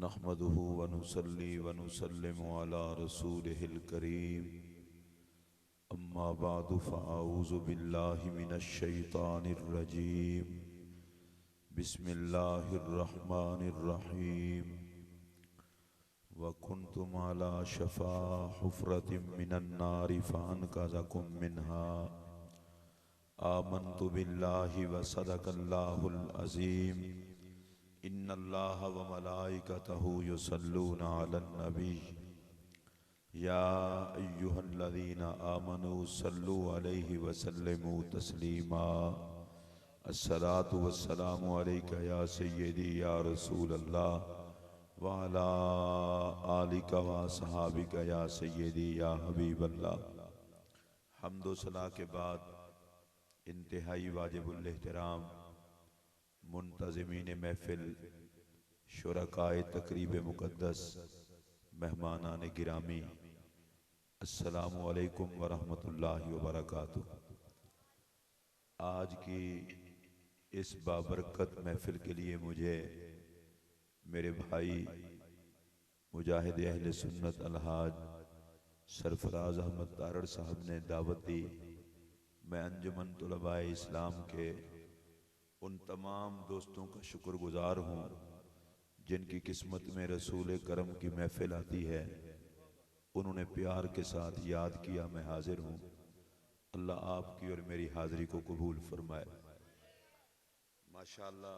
नहमदुहु व नुसल्ली व नुसल्लिमु अला रसूलिहिल करीम। अम्मा बादु फ़अऊज़ु बिल्लाहि मिनश शैतानिर रजीम। बिस्मिल्लाहिर रहमानिर रहीम। व कुन्तुम अला शफ़ा हुफ़रतिम मिनन नारि फ़अनक़ज़कुम मिन्हा। आमन्तु बिल्लाहि व सदक़ल्लाहुल अज़ीम। इन्नल्लाह व मलाइकतहु युसल्लूना अलन नबी। या अय्युहल्लज़ीना आमनू सल्लु अलैहि व सल्लिमू तस्लीमा। अस्सलातु वस्सलामु अलैका या सय्यदी या रसूल अल्लाह व अला आलिका व असहाबिका या सय्यदी या हबीब अल्लाह। हम्द व सना के बाद इंतहाई वाजिबुल एहतराम मुंतज़िमीन महफिल, शुरकाए तकरीब मुक़द्दस, मेहमानान गिरामी, अस्सलामु अलैकुम व रहमतुल्लाहि व बरकातुहू। आज की इस बाबरकत महफिल के लिए मुझे मेरे भाई मुजाहिद अहले सुन्नत अलहाज सरफराज अहमद तारड़ साहब ने दावत दी। मैं अंजुमन तुलबाए इस्लाम के उन तमाम दोस्तों का शुक्रगुजार हूँ जिनकी किस्मत में रसूल करम की महफिल आती है। उन्होंने प्यार के साथ याद किया, मैं हाजिर हूँ। अल्लाह आपकी और मेरी हाजिरी को कबूल फरमाए। माशाअल्लाह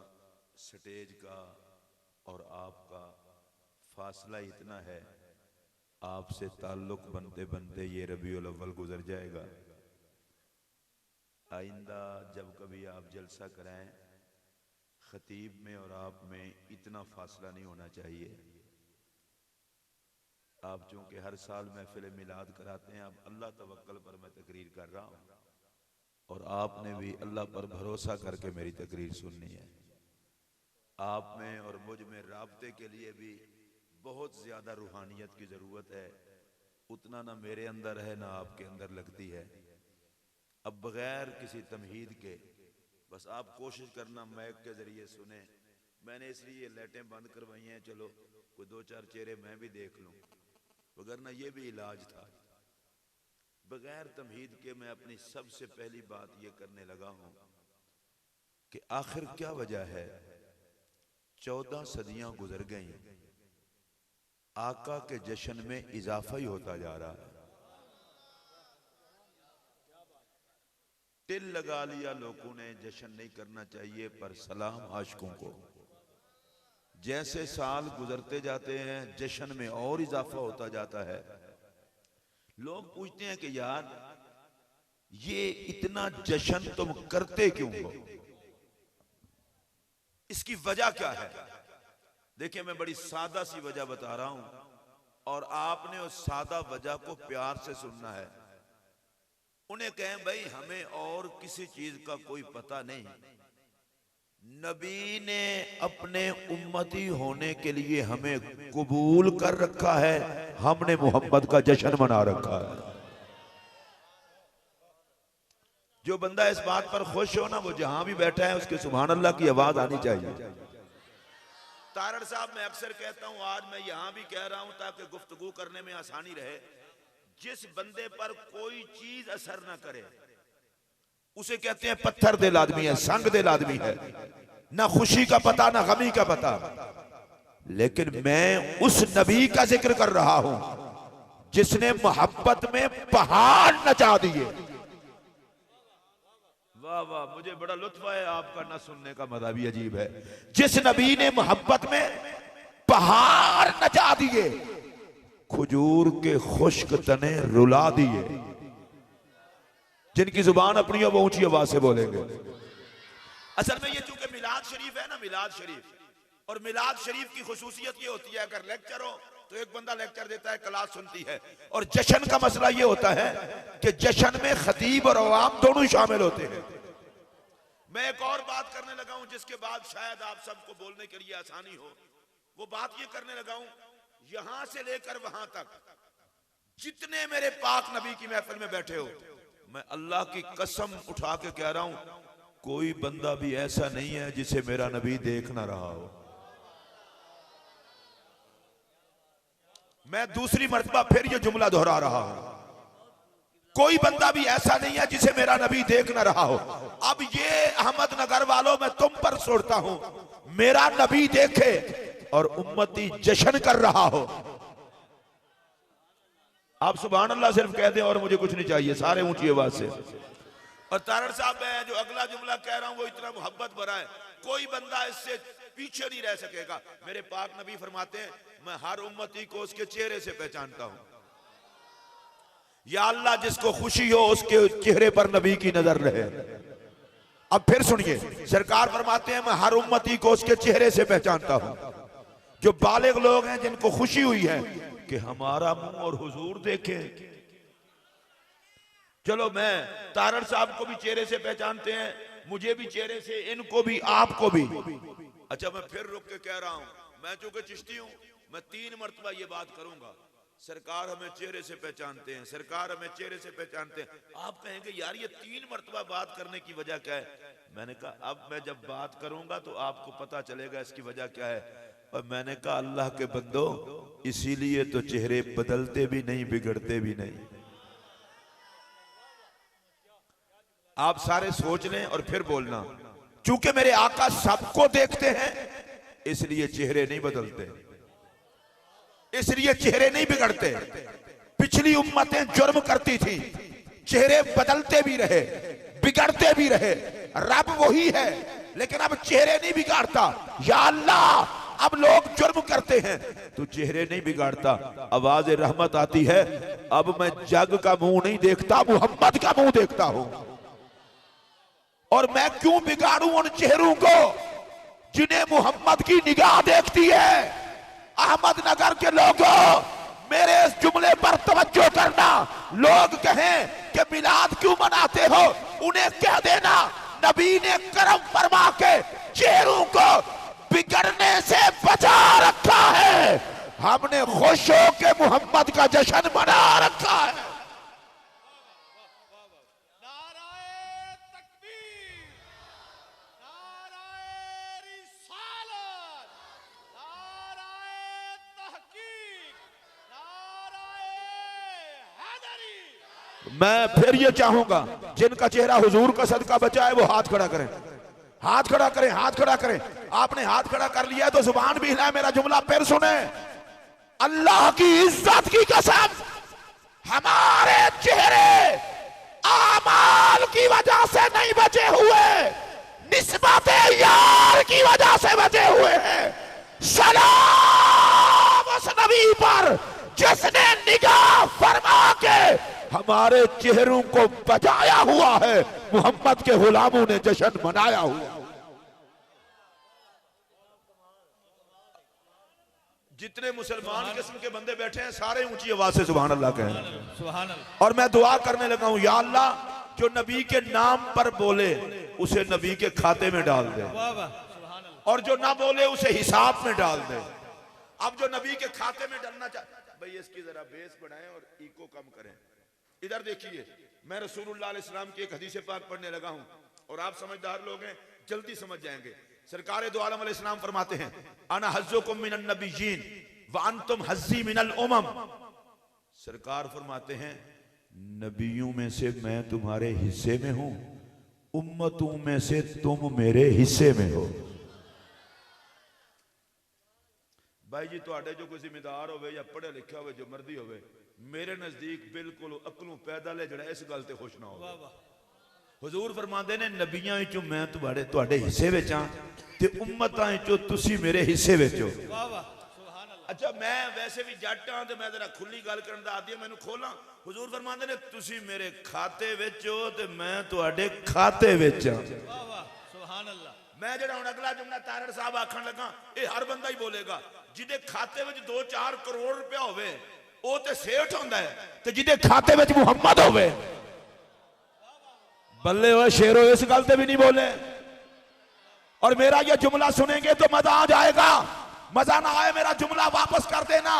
स्टेज का और आपका फासला इतना है, आपसे ताल्लुक बनते बनते ये रबीउल अव्वल गुजर जाएगा। आइंदा जब कभी आप जलसा कराएं, खतीब में और आप में इतना फासला नहीं होना चाहिए। आप चूंकि हर साल महफिल मिलाद कराते हैं, अब अल्लाह तवक्कल पर मैं तकरीर कर रहा हूँ और आपने भी अल्लाह पर भरोसा करके मेरी तकरीर सुननी है। आप में और मुझ में राब्ते के लिए भी बहुत ज्यादा रूहानियत की जरूरत है। उतना ना मेरे अंदर है ना आपके अंदर लगती है। अब बगैर किसी तमहीद के बस आप कोशिश करना मैक के जरिए सुने। मैंने इसलिए लाइटें बंद करवाई हैं, चलो कोई दो चार चेहरे मैं भी देख लूं, वगरना ये भी इलाज था। बगैर तमहीद के मैं अपनी सबसे पहली बात ये करने लगा हूं कि आखिर क्या वजह है 14 सदियां गुजर गई, आका के जश्न में इजाफा ही होता जा रहा है। टिल लगा लिया लोगों ने, जश्न नहीं करना चाहिए, पर सलाम आशिकों को। जैसे साल गुजरते जाते हैं जश्न में और इजाफा होता जाता है। लोग पूछते हैं कि यार ये इतना जश्न तुम करते क्यों हो, इसकी वजह क्या है? देखिए मैं बड़ी सादा सी वजह बता रहा हूं और आपने उस सादा वजह को प्यार से सुनना है। उन्हें कहें भाई हमें और किसी चीज का कोई पता नहीं, नबी ने अपने उम्मती होने के लिए हमें कबूल कर रखा है, हमने मोहम्मद का जश्न मना रखा है। जो बंदा इस बात पर खुश हो ना, वो जहां भी बैठा है उसके सुभान अल्लाह की आवाज आनी चाहिए। तारड़ साहब मैं अक्सर कहता हूं, आज मैं यहां भी कह रहा हूं ताकि गुफ्तगू करने में आसानी रहे। जिस बंदे पर कोई चीज असर ना करे उसे कहते हैं पत्थर दिल आदमी है, संग दिल आदमी है, ना खुशी का पता ना गमी का पता। लेकिन मैं उस नबी का जिक्र कर रहा हूं जिसने मोहब्बत में पहाड़ नचा दिए। वाह वाह, मुझे बड़ा लुत्फ है, आपका ना सुनने का मजा भी अजीब है। जिस नबी ने मोहब्बत में पहाड़ नचा दिए, खजूर के खुश्क तने रुला दिए। जिनकी जुबान अपनी वो ऊंची आवाज से बोलेंगे। असल में ये चूंकि मिलाद शरीफ है ना, मिलाद शरीफ, और मिलाद शरीफ की खुसूसियत ये होती है अगर लेक्चर हो तो एक बंदा लेक्चर देता है, क्लास सुनती है। और जश्न का मसला ये होता है कि जश्न में खतीब और अवाम दोनों शामिल होते हैं। मैं एक और बात करने लगा हूं जिसके बाद शायद आप सबको बोलने के लिए आसानी हो। वो बात ये करने लगा हूं, यहां से लेकर वहां तक जितने मेरे पाक नबी की महफिल में बैठे हो, मैं अल्लाह की कसम उठा के कह रहा हूं कोई बंदा भी ऐसा नहीं है जिसे मेरा नबी देख ना रहा हो। मैं दूसरी मर्तबा फिर ये जुमला दोहरा रहा हूं, कोई बंदा भी ऐसा नहीं है जिसे मेरा नबी देख ना रहा हो। अब ये अहमदनगर वालों मैं तुम पर छोड़ता हूं, मेरा नबी देखे और उम्मती जश्न कर रहा हो। आप सुभान अल्लाह सिर्फ कह दें और मुझे कुछ नहीं चाहिए, सारे ऊंची आवाज से। और तारड़ साहब, मैं जो अगला जुमला कह रहा हूं वो इतना मोहब्बत भरा है, कोई बंदा इससे पीछे नहीं रह सकेगा। मेरे पाक नबी फरमाते हैं, मैं हर उम्मती को उसके चेहरे से पहचानता हूं। या अल्लाह, जिसको खुशी हो उसके चेहरे पर नबी की नजर रहे। अब फिर सुनिए, सरकार फरमाते हैं, मैं हर उम्मती को उसके चेहरे से पहचानता हूं। जो बालिग लोग हैं जिनको खुशी हुई है कि हमारा मुंह और हुजूर देखे, चलो मैं तारड़ साहब को भी चेहरे से पहचानते हैं, मुझे भी चेहरे से, इनको भी, आपको भी। अच्छा, मैं फिर रुक के कह रहा हूं, मैं चूंकि चिश्ती हूं, मैं 3 मरतबा ये बात करूंगा, सरकार हमें चेहरे से पहचानते हैं, सरकार हमें चेहरे से पहचानते हैं। आप कहेंगे यार ये 3 मरतबा बात करने की वजह क्या है? मैंने कहा अब मैं जब बात करूंगा तो आपको पता चलेगा इसकी वजह क्या है। और मैंने कहा अल्लाह के बंदो, इसीलिए तो चेहरे बदलते भी नहीं, बिगड़ते भी नहीं। आप सारे सोच लें और फिर बोलना। चूंकि मेरे आका सबको देखते हैं इसलिए चेहरे नहीं बदलते, इसलिए चेहरे नहीं बिगड़ते। पिछली उम्मतें जुर्म करती थी, चेहरे बदलते भी रहे, बिगड़ते भी रहे। रब वही है लेकिन अब चेहरे नहीं बिगाड़ता। या अल्लाह, अब लोग जुर्म करते हैं तो चेहरे नहीं बिगाड़ता, आवाज रहमत आती है। अब मैं जग का मुंह नहीं देखता, मोहम्मद का मुंह देखता हूं। और मैं क्यों बिगाड़ूं उन चेहरों को जिन्हें मोहम्मद की निगाह देखती है। अहमदनगर के लोगों, मेरे इस जुमले पर तवज्जो करना। लोग कहें कि मिलाद क्यों मनाते हो, उन्हें कह देना नबी ने करम फरमा के चेहरों को बिगड़ने से बचा रखा है। हमने खुश हो के मोहम्मद का जश्न मना रखा है। मैं फिर ये चाहूंगा, जिनका चेहरा हुजूर का सदका बचा है वो हाथ खड़ा करें, हाथ खड़ा करें, हाथ खड़ा करें। आपने हाथ खड़ा कर लिया तो जुबान भी हिलाए। मेरा जुमला फिर सुने। अल्लाह की इज्जत की कसम, हमारे चेहरे आमाल की वजह से नहीं बचे हुए, निस्बत यार की वजह से बचे हुए हैं। सलाम उस नबी पर जिसने निगाह फरमा के हमारे चेहरों को बचाया हुआ है। मोहम्मद के गुलामों ने जश्न मनाया हुआ। जितने मुसलमान किस्म के बंदे बैठे हैं सारे ऊंची आवाज से सुभान अल्लाह कहें। सुभान अल्लाह। और मैं दुआ करने लगा हूं, या अल्लाह, जो नबी के नाम पर बोले उसे नबी के खाते में डाल दे, और जो ना बोले उसे हिसाब में डाल दे। अब जो नबी के खाते में डालना चाहते, भाई इसकी जरा बेस बढ़ाएं और इको कम करें। इधर देखिए, मैं रसूलुल्लाह अलैहि सलाम की एक हदीस पाक पढ़ने लगा हूं और आप समझदार लोग हैं, जल्दी समझ जाएंगे। सरकार दो आलम अलैहि सलाम फरमाते हैं, अना हज़्ज़ुकुम मिनन नबिय्यीन व अंतुम हज़्ज़ी मिनल उमम। सरकार फरमाते हैं, नबियों में से मैं तुम्हारे हिस्से में हूं, उम्मतों में से तुम मेरे हिस्से में हो। भाई जी, तुहाडे जो कोई जिम्मेदार होवे या पढ़े लिखा होवे, जो मर्दी होवे, मेरे नजदीक बिल्कुल अकलों पैदल है जड़ा इस गल ते खुश ना हो। हुजूर फरमाते ने, नबियां विचों मैं तुहाडे हिस्से विच हां ते उम्मतां विचों तुसी मेरे हिस्से विच हो। अच्छा, मैं वैसे भी जट हां ते मैं जरा खुली गल करन दा आदी हां, मैनूं खोलां। हुजूर फरमाते ने, तुसी मेरे खाते विच हो ते मैं तुहाडे खाते विच हां। सुभान अल्लाह। मैं जड़ा हुण अगला जुमला तारड़ साहब आखण लगा, ये हर बंदा ही बोलेगा। जिहदे खाते विच 2-4 करोड़ रुपया होवे वो ते सेठ होंदा है, ते जिहदे खाते विच मुहम्मद होवे, बल्ले हो शेरो, इस गल ते भी नहीं बोले। और मेरा ये जुमला सुनेंगे तो मजा आ जाएगा, मजा ना आए मेरा जुमला वापस कर देना।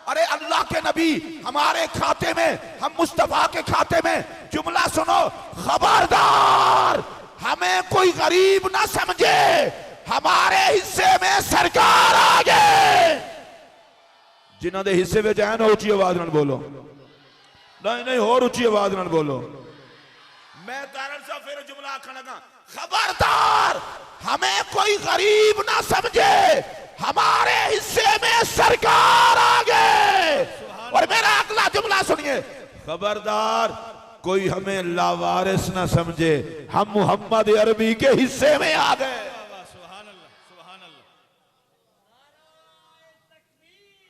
अरे अल्लाह के नबी हमारे खाते में, हम मुस्तफा के खाते में। जुमला सुनो, खबरदार हमें कोई गरीब ना समझे, हमारे हिस्से में सरकार आ गए। जिन्हां दे हिस्से विच आए ना उच्ची आवाज नाल बोलो। नहीं नहीं होर उच्ची आवाज नाल बोलो। मैं तारण साहब फिर जुमला आखन लगा, खबरदार हमें कोई गरीब ना समझे, हमारे हिस्से में सरकार आ गए। और मेरा अगला जुमला सुनिए, खबरदार कोई हमें लावारिस ना समझे, हम मोहम्मद अरबी के हिस्से में आ गए।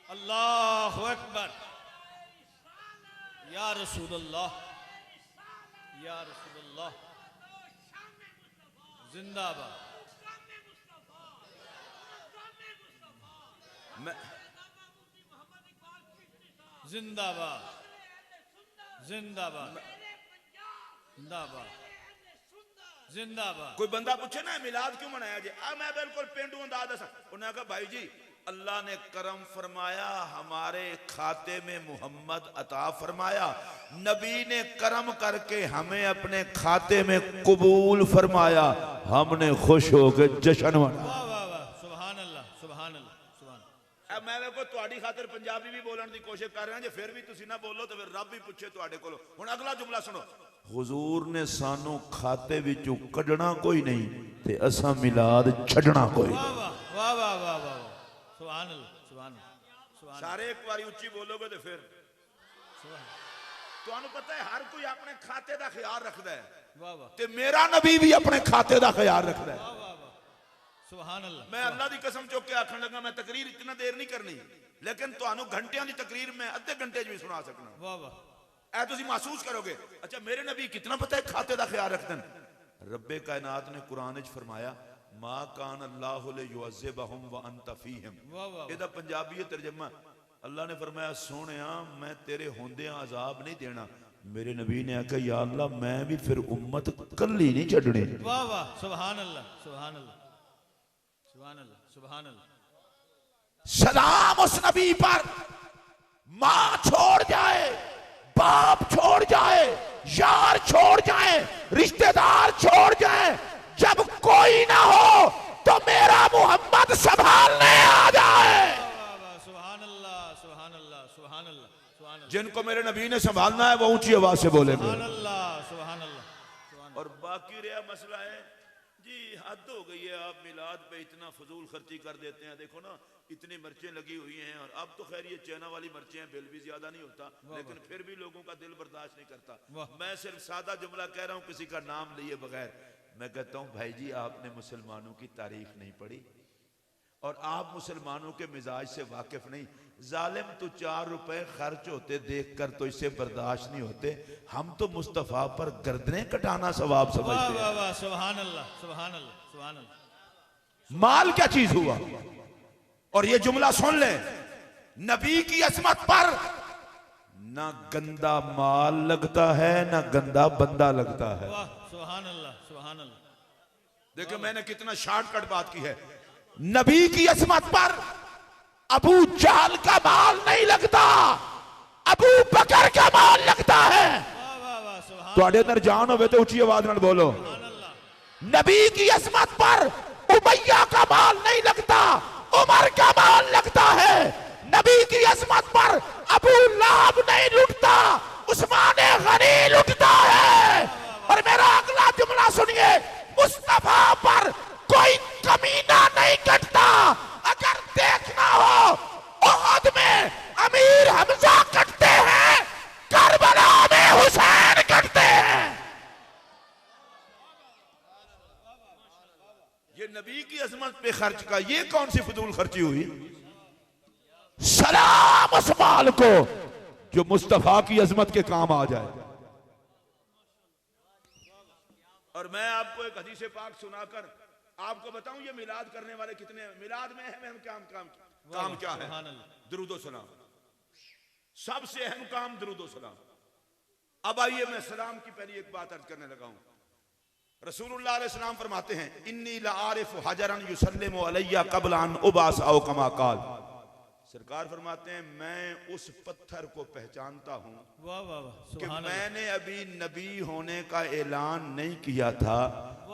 अल्लाहु अकबर। या रसूलल्लाह, या रसूलल्लाह, जिंदाबाद। जिंदाबाद जिंदाबाद जिंदाबाद जिंदाबाद। कोई बंदा पूछे ना मिलाद क्यों मनाया जी, मैं बिल्कुल पेंडू अंदाज दसा। उन्होंने कहा भाई जी अल्लाह ने करम फरमाया, हमारे खाते में मोहम्मद अता फरमाया, नबी ने करम करके हमें अपने खाते में कबूल फरमाया, हमने खुश होकर जश्न मनाया। सुभान अल्लाह सुभान अल्लाह सुभान। अब मैं देखो तुहाडी खातिर पंजाबी भी बोलने की कोशिश कर रहा, जे फिर भी तुसी ना बोलो तो फिर रब भी पूछे तुहाडे कोलों। हुण अगला जुमला सुनो, हुजूर ने सानू खाते विचों कढना कोई नहीं ते असां मिलाद छड्डना कोई। वाह वाह वाह वाह वाह वाह, सुभान अल्लाह सुभान अल्लाह। सारे एक बारी उच्ची बोलोगे तो फिर तुहानू पता है हर कोई अपने खाते दा ख्याल रखदा है। वाह वाह। ते मेरा नबी भी अपने खाते दा ख्याल रखदा है। सुभान अल्लाह। मैं अल्लाह की कसम चुक के आखन लगा, मैं तकरीर इतना देर नहीं करनी, लेकिन तुहानू घंटियां दी तकरीर मैं अद्धे घंटे च भी सुना सकना। वाह वाह। ऐ तुसी महसूस करोगे, अच्छा मेरे नबी कितना पता है खाते दा ख्याल रखते हैं। रब्बे कायनात ने कुरान च फरमाया, मा कान अल्लाहु लियुअज़्ज़िबहुम व अंत फीहिम। ਇਹਦਾ पंजाबी तर्जमा, अल्लाह ने फरमाया सोहणिया मैं तेरे होंदियां अजाब नहीं देना। मेरे नबी ने आखिया या अल्लाह मैं भी फिर उम्मत कल्ली नहीं छड्डनी। वाह वाह सुभान अल्लाह सुभान अल्लाह सुभान अल्लाह सुभान अल्लाह। सलाम उस नबी पर, माँ छोड़ जाए, बाप छोड़ जाए, यार छोड़ जाए, रिश्तेदार छोड़ जाए, जब कोई ना हो तो मेरा मोहम्मद संभालने आ जाए। सुभान अल्लाह सुभान अल्लाह सुभान अल्लाह सुभान अल्लाह। जिनको मेरे नबी ने संभालना है वो ऊंची आवाज से बोलेंगे सुभान अल्लाह सुभान अल्लाह। और बाकी रहा मसला है जी, हद हो गई है, आप मिलाद पे इतना फजूल खर्ची कर देते हैं। देखो ना इतनी मिर्चें लगी हुई हैं, और अब तो खैर ये चाइना वाली मिर्चें हैं, बिल भी ज्यादा नहीं होता, लेकिन फिर भी लोगों का दिल बर्दाश्त नहीं करता। मैं सिर्फ सादा जुमला कह रहा हूँ किसी का नाम लिए बगैर। मैं कहता हूँ भाई जी आपने मुसलमानों की तारीफ नहीं पढ़ी, और आप मुसलमानों के मिजाज से वाकिफ नहीं। जालिम तो 4 रुपए खर्च होते देखकर तो इससे बर्दाश्त नहीं होते, हम तो मुस्तफा पर गर्दनें कटाना सवाब समझते हैं। वाह वाह सुभान अल्लाह सुभान अल्लाह सुभान अल्लाह। माल क्या चीज हुआ? और ये जुमला सुन ले, नबी की अजमत पर ना गंदा माल लगता है ना गंदा बंदा लगता है। वाह सुभान अल्लाह सुभान अल्लाह। देखो मैंने कितना शॉर्टकट बात की है। नबी की अजमत पर अबू जहल का माल नहीं लगता, अबू बकर का माल लगता है। तुहाडे अंदर जान होवे तो ऊंची आवाज नाल बोलो। नबी की अजमत पर उमैया का माल नहीं लगता, उमर का माल लगता है। नबी की अजमत पर अबू लाहब नहीं लुटता, उस्मान गनी लुटता है। और मेरा अगला जुमला सुनिए, मुस्तफा पर कोई कमीना नहीं कटता। अगर देखना हो उहद में अमीर हमजा कटते हैं, करबला में हुसैन कटते हैं। ये नबी की अजमत पे खर्च का ये कौन सी फजूल खर्ची हुई? सलाम उस माल को जो मुस्तफा की अजमत के काम आ जाए। और मैं आपको एक हदीस पाक सुनाकर आपको बताऊं ये मिलाद करने वाले कितने हैं। मिलाद में अहम काम क्या है? दुरूद सलाम। सबसे अहम काम दुरूद सलाम। अब आइए मैं सलाम की पहली एक बात अर्ज करने लगा हूं। रसूलुल्लाह अलैहि सलाम फरमाते हैं, इन्नी लाआरिफु हजरन युसल्लिमु अलैया क़ब्ल अन उबास औ कमा क़ाल। सरकार फरमाते हैं मैं उस पत्थर को पहचानता हूं कि मैंने अभी नबी होने का ऐलान नहीं किया था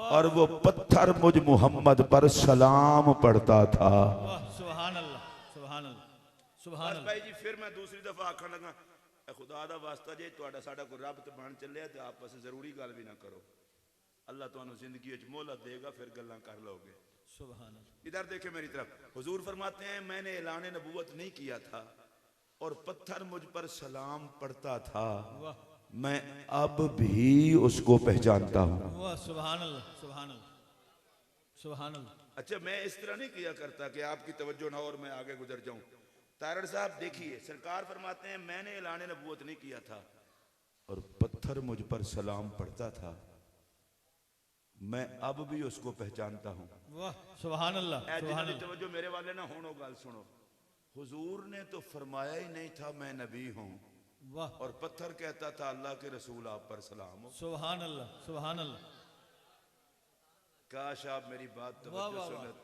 और वो पत्थर मुझ मोहम्मद पर सलाम पढ़ता था। सुभान अल्लाह सुभान अल्लाह सुभान बस अल्लाह भाई जी फिर मैं दूसरी दफा आखन लगा ए खुदा दा वास्ता जे तुहाडा साडा कोई रब ते बन चलिया ते आपस में जरूरी गल भी ना करो अल्लाह तुहानू जिंदगी विच मोहलत देगा फिर गल्लां कर लोगे सुभान अल्लाह इधर देखे मेरी तरफ हुजूर फरमाते हैं मैंने ऐलान नबूवत नहीं किया था और पत्थर मुझ पर सलाम पढ़ता था वाह मैं अब भी उसको पहचानता हूं वाह सुभान अल्लाह सुभान अल्लाह सुभान अल्लाह। अच्छा मैं इस तरह नहीं किया करता कि आपकी तवज्जो ना और मैं आगे गुजर जाऊं। तारड़ साहब देखिए सरकार फरमाते हैं मैंने ऐलान नबूवत नहीं किया था और पत्थर मुझ पर सलाम पढ़ता था मैं अब भी उसको पहचानता हूं। वाह सुभान अल्लाह सुभान अल्लाह। तवज्जो मेरे वाले ना होनो गल सुनो हुजूर ने तो फरमाया ही नहीं था मैं नबी हूं वाह और पत्थर कहता था अल्लाह के रसूल आप पर सलाम हो। सुभान अल्लाह सुभान अल्लाह। काश आप मेरी बात वाह, तवज्जो वाह, सुनत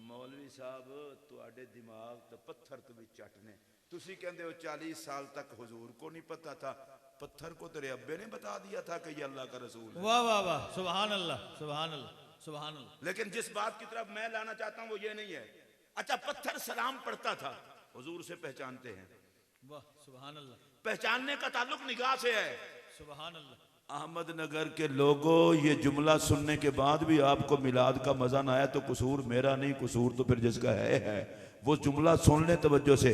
मौलवी साहब तुहाडे दिमाग ते पत्थर तो भी चटने तुसी कहंदे हो 40 साल तक हुजूर को नहीं पता था पत्थर को तेरे अब्बे ने बता दिया था कि ये अल्लाह का रसूल है। वाह वाह वाह सुभान अल्लाह सुभान अल्लाह सुभान अल्लाह। लेकिन जिस बात की तरफ मैं लाना चाहता हूं वो ये नहीं है। अच्छा पत्थर सलाम पढ़ता था हुजूर से पहचानते हैं वाह सुभान अल्लाह पहचानने का ताल्लुक निगाह से है। सुभान अल्लाह। अहमदनगर के लोगों ये जुमला सुनने के बाद भी आपको मिलाद का मजा ना आया तो कसूर मेरा नहीं कसूर तो फिर जिसका है वो जुमला सुन ले तवज्जो से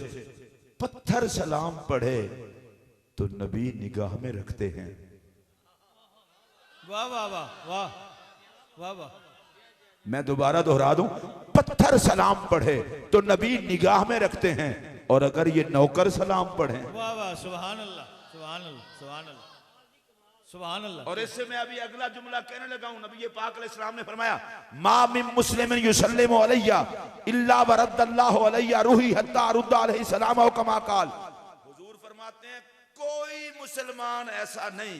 पत्थर सलाम पढ़े तो नबी निगाह में रखते हैं। वाह वाह वाह वाह वाह वाह। मैं दोबारा दोहरा दूं पत्थर सलाम पढ़े तो नबी निगाह में रखते हैं और अगर ये नौकर सलाम पढ़े वाह वाह सुभान अल्लाह सुभान अल्लाह सुभान अल्लाह सुभान अल्लाह। और इससे मैं अभी अगला जुमला कहने लगा हूं नबी पाक अलैहिस्सलाम ने फरमाया मा मिन मुस्लिमिन युसल्लिमु अलैया इल्ला वरद्दल्लाहु अलैया रूही हत्ता रुद्दा अलैहि सलाम औ कमा काल। हुजूर फरमाते हैं कोई मुसलमान ऐसा नहीं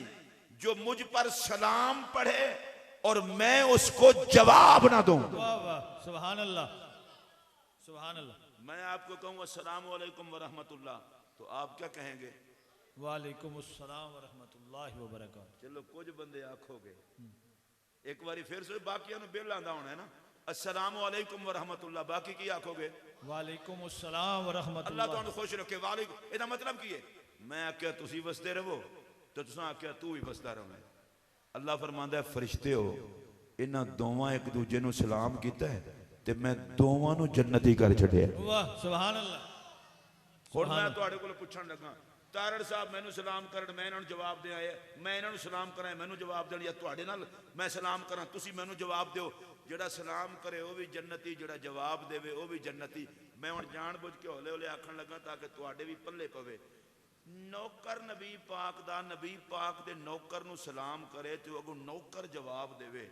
जो मुझ पर सलाम पढ़े और मैं उसको जवाब ना दूं। वाह वाह सुभान अल्लाह सुभान अल्लाह। मैं आपको कहूं अस्सलामु अलैकुम व रहमतुल्लाह तो आप क्या कहेंगे? वालेकुम अस्सलाम व रहमतुल्लाहि व बरकातहू। चलो कुछ बंदे आखोगे एक बारी फिर से बाकी बिल आंदा होना है ना अस्सलामु अलैकुम व रहमतुल्लाह बाकी की आखोगे वालेकुम अस्सलाम व अल्लाह रहमतुल्लाह। तुहानू खुश रखे वालेकुम ਇਹਦਾ मतलब की है मैं आख्या तुसी वसदे रहो तो तुसा आख्या तू ही वसदा रहे। अल्लाह फरमांदा है फरिश्ते हो इन्हां दोवां एक दूजे नू सलाम कीता है ते मैं दोवां नू जन्नती कर छड़िया। वाह सुभान अल्लाह। हुण मैं तुहाडे कोल पुछण लगा तारड़ साहब मैनू सलाम करन मैं इन्हां नू जवाब दे आया मैं इन्हां नू सलाम करां मैनू जवाब देण या तुहाडे नाल मैं सलाम करां तुसी मैनू जवाब दिओ। जेड़ा सलाम करे वो भी जन्नती जेड़ा जवाब देवे वो भी जन्नती। मैं हुण जान बुझ के हौले हौले आखण लगा ताकि तुहाडे भी पल्ले पवे। नौकर नबी पाक दा नबी पाक दे नौकर नू सलाम करे तो अगों नौकर जवाब देवे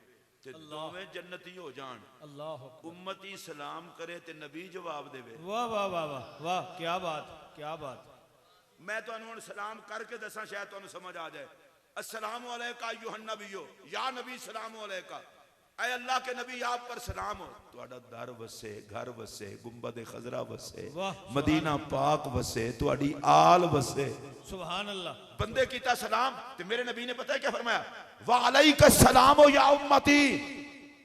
ते दोवें जन्नती हो जाण। अल्लाह अकबर। उम्मती सलाम करे ते नबी जवाब देवे। वाह वाह वाह वाह वाह क्या बात क्या बात। मैं तुहानू हुण सलाम करके दसां शायद तुहानू समझ आ जाए। अस्सलामु अलैका अय्युहन नबियो या नबी सलामु अलैका ऐ अल्लाह के नबी आप पर सलाम हो। तुहाडा दर वसे घर वसे गुंबद खजरा वसे मदीना पाक वसे तुहाडी आल वसे। सुभान अल्लाह। बंदे कीता सलाम ते मेरे नबी ने पता है क्या फरमाया वा अलैका सलाम या उम्मती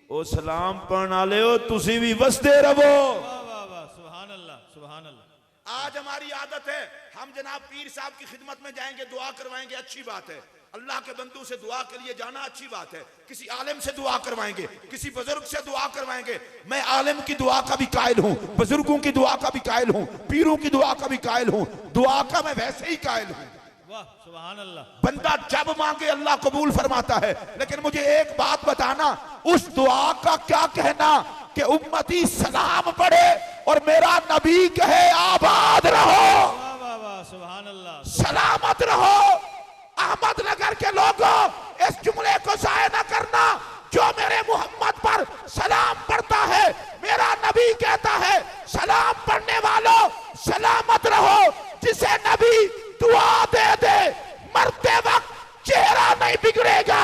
ओ सलाम पढ़न वाले हो तुसी भी वसदे रहो। वाह वाह वाह सुभान अल्लाह सुभान अल्लाह। आज हमारी आदत है हम जनाब पीर साहब की खिदमत में जाएंगे दुआ करवाएंगे अच्छी बात है अल्लाह के बंदू से दुआ के लिए जाना अच्छी बात है। किसी आलिम से दुआ करवाएंगे किसी बुजुर्ग से दुआ करवाएंगे। मैं आलिम की दुआ का भी कायल हूं बुजुर्गों की दुआ का भी कायल हूं पीरों की दुआ का भी कायल हूं दुआ का मैं वैसे ही कायल हूं। वाह सुभान अल्लाह। बंदा जब मांगे अल्लाह कबूल फरमाता है। लेकिन मुझे एक बात बताना उस दुआ का क्या कहना कि उम्मती सलाम पढ़े और मेरा नबी कहे आबाद रहो वाह वाह वाह सुभान अल्लाह सलामत रहो। अहमदनगर के लोगों इस जुमले को जाया न करना जो मेरे मोहम्मद पर सलाम पढ़ता है मेरा नबी कहता है सलाम पढ़ने वालों सलामत रहो। जिसे नबी दुआ दे दे मरते वक्त चेहरा नहीं बिगड़ेगा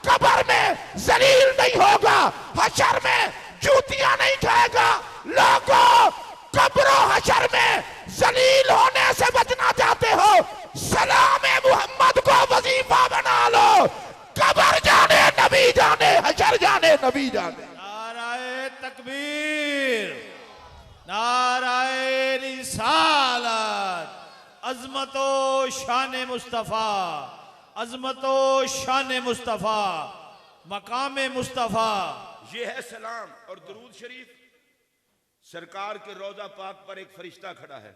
कब्र में जलील नहीं होगा हशर में जूतियां नहीं खाएगा। लोगों कब्र हशर में जलील होने से बचना चाहते हो सलाम मोहम्मद को वजीफा बना लो। कब्र जाने नबी जाने हशर जाने नबी जाने। नाराए तकबीर नाराए रिसालत अजमतो शान मुस्तफ़ा, अजमतो शान मुस्तफ़ा, मकाम मुस्तफ़ा। ये है सलाम और दुरूद शरीफ। सरकार के रोजा पाक पर एक फरिश्ता खड़ा है।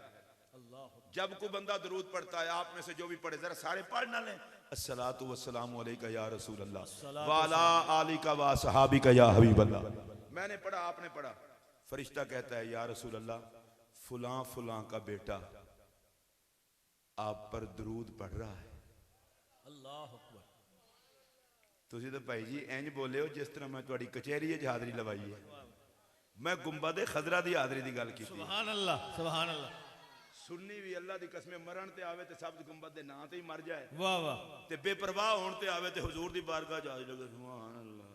जब कोई बंदा दुरूद पढ़ता है, आप में से जो भी पढ़े जरा सारे पढ़ ना लें। अस्सलातु वस्सलामु अलैका या रसूल अल्लाह वाला आलिका व सहाबिका या हबीब अल्लाह। मैंने पढ़ा, आपने पढ़ा। फरिश्ता कहता है या रसूल अल्लाह, फुलां फुलां का बेटा आप पर दुरूद पढ़ रहा है। अल्लाह अकबर। तुसी तो भाई जी इंज बोले हो जिस तरह मैं तुहाडी कचहरी च हाज़री लवाई है। मैं गुंबद खजरा दी हाज़री दी गल की। सुभान अल्लाह, सुभान अल्लाह। सुन्नी भी अल्लाह दी कसम मरण ते आवे ते सब्ज गुंबद दे नां ते ही मर जाए, वाह वाह। ते बेपरवाह होण ते आवे ते हुजूर दी बारगाह जा लगे। सुभान अल्लाह।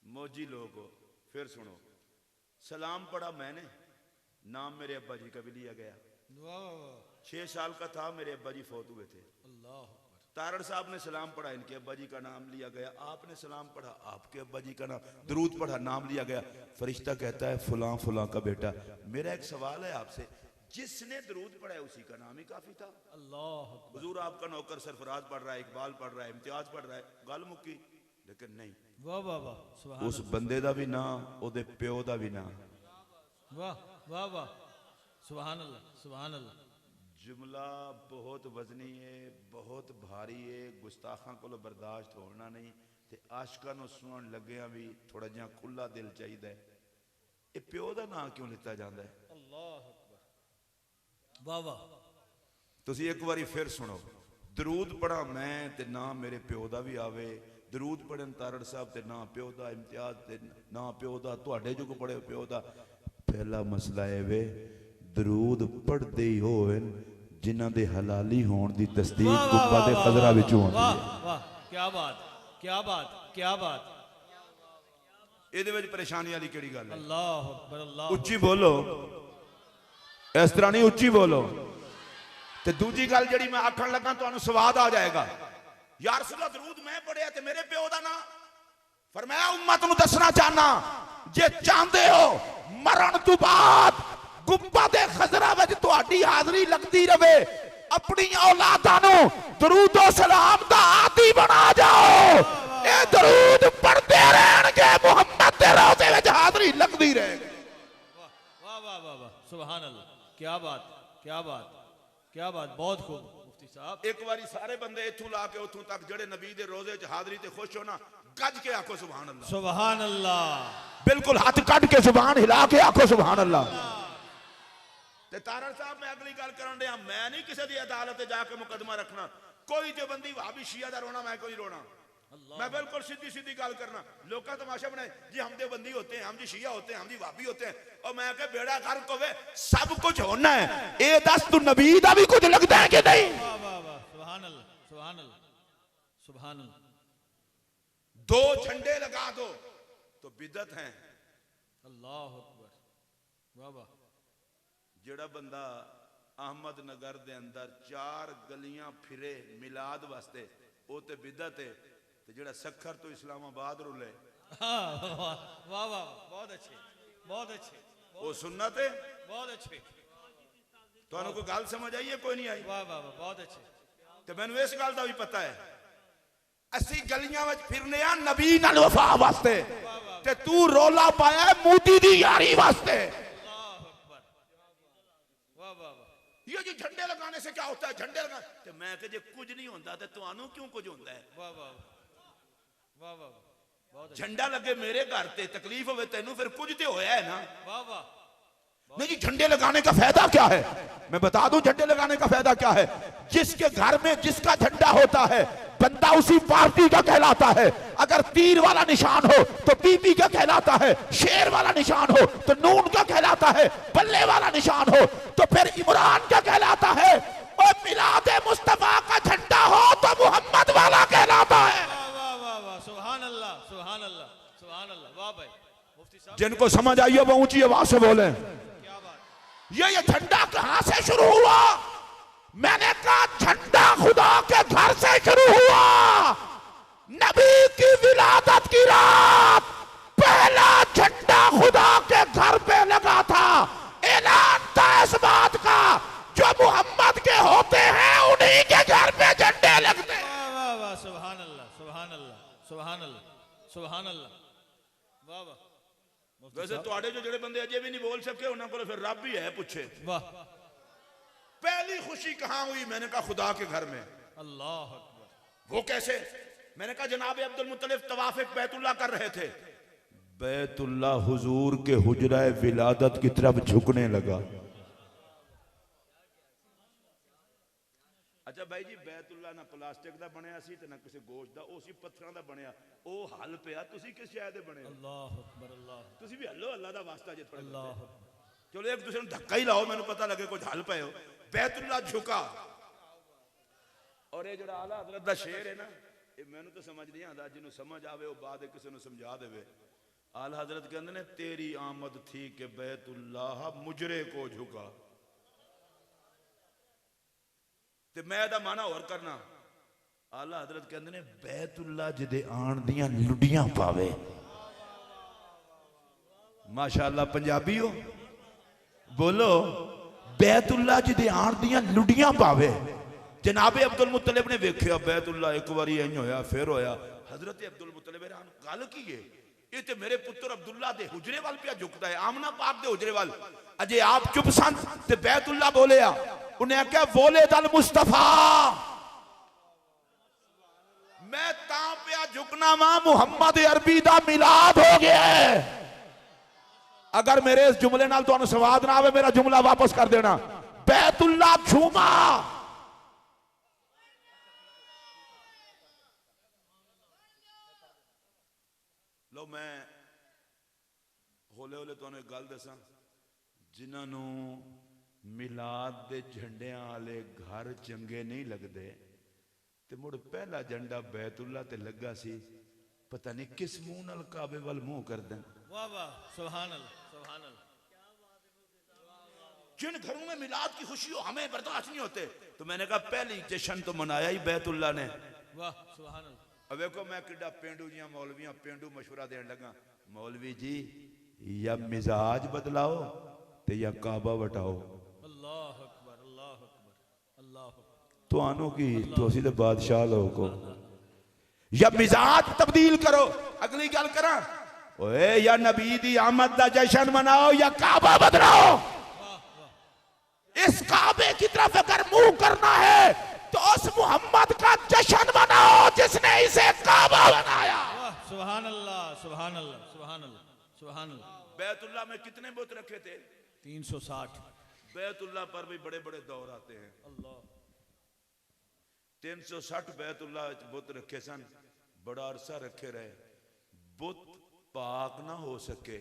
मौजी लोग हो। फिर सुनो, सलाम पढ़ा मैंने, नाम मेरे अब्बा जी का भी लिया गया। 6 साल का था, मेरे अब्बा जी फौत हुए थे। तारड़ साहब ने सलाम पढ़ा, इनके अब्बा जी का नाम लिया गया। आपने सलाम पढ़ा, आपके अब्बा जी का नाम, दुरूद पढ़ा, नाम लिया गया। फरिश्ता कहता है फुलां फुलां का बेटा। मेरा एक सवाल है आपसे, जिसने दुरूद पढ़ा है उसी का नाम ही काफी था। अल्लाह। हुजूर आपका नौकर सरफराज पढ़ रहा है, इकबाल पढ़ रहा है, इम्तियाज पढ़ रहा है, गल मुक्की। लेकिन नहीं, वाह वाह वाह, सुभान उस बंदे दा भी ना, ओदे प्यो दा भी ना। वाह वाह वाह, सुभान अल्लाह, सुभान अल्लाह। जुमला बहुत वजनी है, बहुत भारी है, गुस्ताखां को बर्दाश्त होना नहीं, ते आशिकां नूं सुनन लग्गियां भी थोड़ा जिहा खुला दिल चाहिदा है। ये प्यो दा नाम क्यों लिता जाता है? अल्लाह अकबर, वाह वाह। तुसी एक बारी फिर सुनो, दरूद पढ़ा मैं ते नाम मेरे प्यो दा भी आवे। दरूद पढ़न तारड़ साहब ते ना प्यो दा, इम्तियाज ते ना प्यो दा, तुहाडे जो को पढ़े प्यो दा। पहला मसला है वे दरूद पढ़दे ही होए जिन्हां दे हलाली होण दी तस्दीक गुंबद खजरा विच होंदी है। वाह वाह, क्या बात, क्या बात, क्या बात। ਇਹਦੇ ਵਿੱਚ ਪਰੇਸ਼ਾਨੀ ਵਾਲੀ ਕਿਹੜੀ ਗੱਲ ਹੈ? अल्लाह अकबर, अल्लाह। ਉੱਚੀ ਬੋਲੋ, ਇਸ ਤਰ੍ਹਾਂ ਨਹੀਂ, ਉੱਚੀ ਬੋਲੋ। ਤੇ ਦੂਜੀ ਗੱਲ ਜਿਹੜੀ ਮੈਂ ਆਖਣ ਲੱਗਾ ਤੁਹਾਨੂੰ ਸਵਾਦ ਆ ਜਾਏਗਾ। ਯਾ ਰਸੂਲ ਅੱਲਾਹ ਦਰੂਦ ਮੈਂ ਪੜਿਆ ਤੇ ਮੇਰੇ ਪਿਓ ਦਾ ਨਾਂ फरमाया उम्मत नूं दसना चाहना, जे चाहते हो मरण तो बाद गुंबद खजरा विच तुहाडी हाजरी लगती रहे, अपनी औलादां नूं दरूद ओ सलाम दा आदी बना जाओ। ये दरूद पढ़ते रहणगे, मुहम्मद दे रोज़े विच हाजरी लगती रहेगी। वाह वाह वाह वाह, सुभान अल्लाह। क्या बात, क्या बात, क्या बात, बहुत खूब मुफ्ती साहब। एक बारी सारे बंदे इथों ला के उथों तक जेड़े नबी दे रोज़े च हाजरी ते खुश होना, गज के आखो सुभान अल्लाह, सुभान अल्लाह। बिल्कुल हाथ कट के सुभान हिला के आखो सुभान अल्लाह। ते तारड़ साहब मैं अगली गल करन दिया, मैं नहीं किसी दी अदालत ते जाके मुकदमा रखना। कोई जो बंदी भाभी शिया दा रोना मैं कोई रोना, मैं बिल्कुल सीधी सीधी गल करना। लोग तमाशा बनाए जी हम देवबंदी होते हैं, हम जी शिया होते हैं, हम जी भाभी होते हैं। और मैं कह बेड़ा गर्क होवे, सब कुछ होना है। ए दस तू नबी दा भी कुछ लगता है कि नहीं? वाह वाह वाह, सुभान अल्लाह, सुभान अल्लाह, सुभान अल्लाह। दो झंडे लगा दो तो बिदत है। अल्लाह अकबर, वाह वाह। जेड़ा बंदा अहमद नगर दे अंदर 4 गलियां फिरे मिलाद वास्ते, वो ते बिदत है। ते जेड़ा सखर तो इस्लामाबाद रुले, हाँ, वाह वाह वाह, बहुत अच्छे, बहुत अच्छे, वो सुन्नत है। बहुत अच्छे। तुहानू कोई गल समझ आई है? कोई नहीं आई? वाह वाह वाह, बहुत अच्छे। ते मैनू इस गल दा भी पता है, असी गलियां विच फिरने आ नबी नाल वफा वास्ते, ते तू रोला पाया मोदी दी यारी वास्ते। वाह वाह वाह। ये जी झंडे लगाने से क्या होता है? झंडे लगा ते मैं कह जे कुछ नहीं होता ते तुहानू क्यों कुछ होता है? वाह वाह वाह वाह, बहुत अच्छे। झंडा लगे मेरे घर ते तकलीफ होवे तेनू, फिर कुछ तो होया है ना। वाह वाह। नहीं जी, झंडे लगाने का फायदा क्या है? मैं बता दूं झंडे लगाने का फायदा क्या है। जिसके घर में जिसका झंडा होता है, बंदा उसी पार्टी का कहलाता है। अगर तीर वाला निशान हो तो पीपी का कहलाता है, शेर वाला निशान हो तो नून का कहलाता है, बल्ले वाला निशान हो तो फिर इमरान का कहलाता है, और मिलादे मुस्तफा का झंडा हो तो मोहम्मद वाला कहलाता है। वाह वाह वाह, सुभान अल्लाह, सुभान अल्लाह, सुभान अल्लाह। वाह भाई मुफ्ती साहब, जिनको समझ आई है वो ऊंची आवाज से बोले। क्या बात। ये झंडा कहां से शुरू हुआ? मैंने कहा झंडा खुदा के घर से शुरू हुआ। नबी की विलादत की रात पहला झंडा खुदा के घर पे लगा था। ऐलान था सुभान अल्लाह, वाह वाह। मुफ्ती वैसे साहब, ਤੁਹਾਡੇ जो ਜਿਹੜੇ ਬੰਦੇ अजे भी नहीं बोल सके उन्होंने को फिर रब ही है पूछे। वाह, पहली खुशी कहाँ हुई? मैंने कहा खुदा के घर में। अल्लाह अकबर। वो कैसे? मैंने कहा जनाब अब्दुल मुत्तलिब तवाफ बैतुल्लाह कर रहे थे। बैतुल्लाह हुजूर के हुजरा विलादत की तरफ झुकने लगा। अच्छा भाई जी, बैतुल्लाह ना प्लास्टिक का बनया सी ते ना किसी गोश्त का, उसी पत्थरों का बनया। ओ हल पिया, तुसी किस शय दे बने हो? अल्लाह अकबर, अल्लाह तुसी भी हलो, अल्लाह दा वास्ता जे थोड़े अल्लाह बहुत। अकबर। चलो एक दूसरे ਨੂੰ धक्का ही लाओ, मैंने पता लगे कुछ हल पे हो। बैतुल्लाह झुका और ये जड़ा आला हजरत दा शेर है ना, ये मैनू तो समझ नहीं आता, जिन्हों समझ आवे वो बाद किसी ने समझा देवे। आला हजरत कहते ने तेरी आमद थी कि बैतुल्लाह मुजरे को झुका। ते मैं दा माना और करना। आला हजरत कहते ने बैतुल्लाह जिदे आन दियां लुडियां पावे। माशाअल्लाह पंजाबी हो, बोलो बैतुल्लाह जिदे आन दियां लुडियां पावे। जनाबे अब्दुल मुत्तलिब ने वेख्या बैतुल्लाह एक बारी इंज होया, फिर होया। हजरत अब्दुल मुत्तलिब हैरान, गल की है? ये ते मेरे पुत्र अब्दुल्ला दे हुजरे वाल पिया झुकदा है, आमना पाक दे हुजरे वाल। अजे आप चुप सन ते बैतुल्लाह बोलिया, उन्हें आख्या वोले दल मुस्तफा, मैं तां पिया झुकना वा मुहम्मद अरबी दा मिलाद हो गया है। अगर मेरे इस जुमले नाल तुहानू सवाद ना आवे, मेरा जुमला वापस कर देना। बैतुल्लाह झूमा। लो मैं होले होले तुहानू एक गल दसा, जिन्होंने मिलाद दे झंडियां वाले घर चंगे नहीं लगते, ते मुड़ पहला झंडा बैतुल्लाह ते लगा सी, पता नहीं किस मुंह नाल काबे वाल मुंह कर दें। वाह वाह, सुभान अल्लाह, सुभान अल्लाह। जिन घरों में मिलाद की खुशी हो हमें बर्दाश्त नहीं होते, तो मैंने कहा पहली जश्न तो मनाया ही बैतुल्लाह ने। वाह सुभान अल्लाह। अब देखो मैं किड्डा पेंडू जियां मौलवियां पेंडू मशवरा देन लगा, मौलवी जी या मिजाज बदलाओ ते या काबा वटाओ। अल्लाह अकबर, अल्लाह अकबर, अल्लाह अकबर। तुहानू की तुसी ते बादशाह लोगो, या मिजाज तब्दील करो। अगली गल करा, ओए या नबी दी आमद दा जश्न मनाओ या काबा बदलाओ। इस काबे की तरफ अगर मुंह करना है तो उस मोहम्मद का जश्न मनाओ जिसने इसे काबा बनाया। वाह सुभान अल्लाह, सुभान अल्लाह, सुभान अल्लाह, सुभान अल्लाह। बैतुल्लाह में कितने बुत रखे थे? 360। बैतुल्लाह पर भी बड़े बड़े दौर आते हैं। अल्लाह। 360 बैतुल्लाह बुत रखे सन, बड़ा अरसा रखे रहे। बुत पाक ना हो सके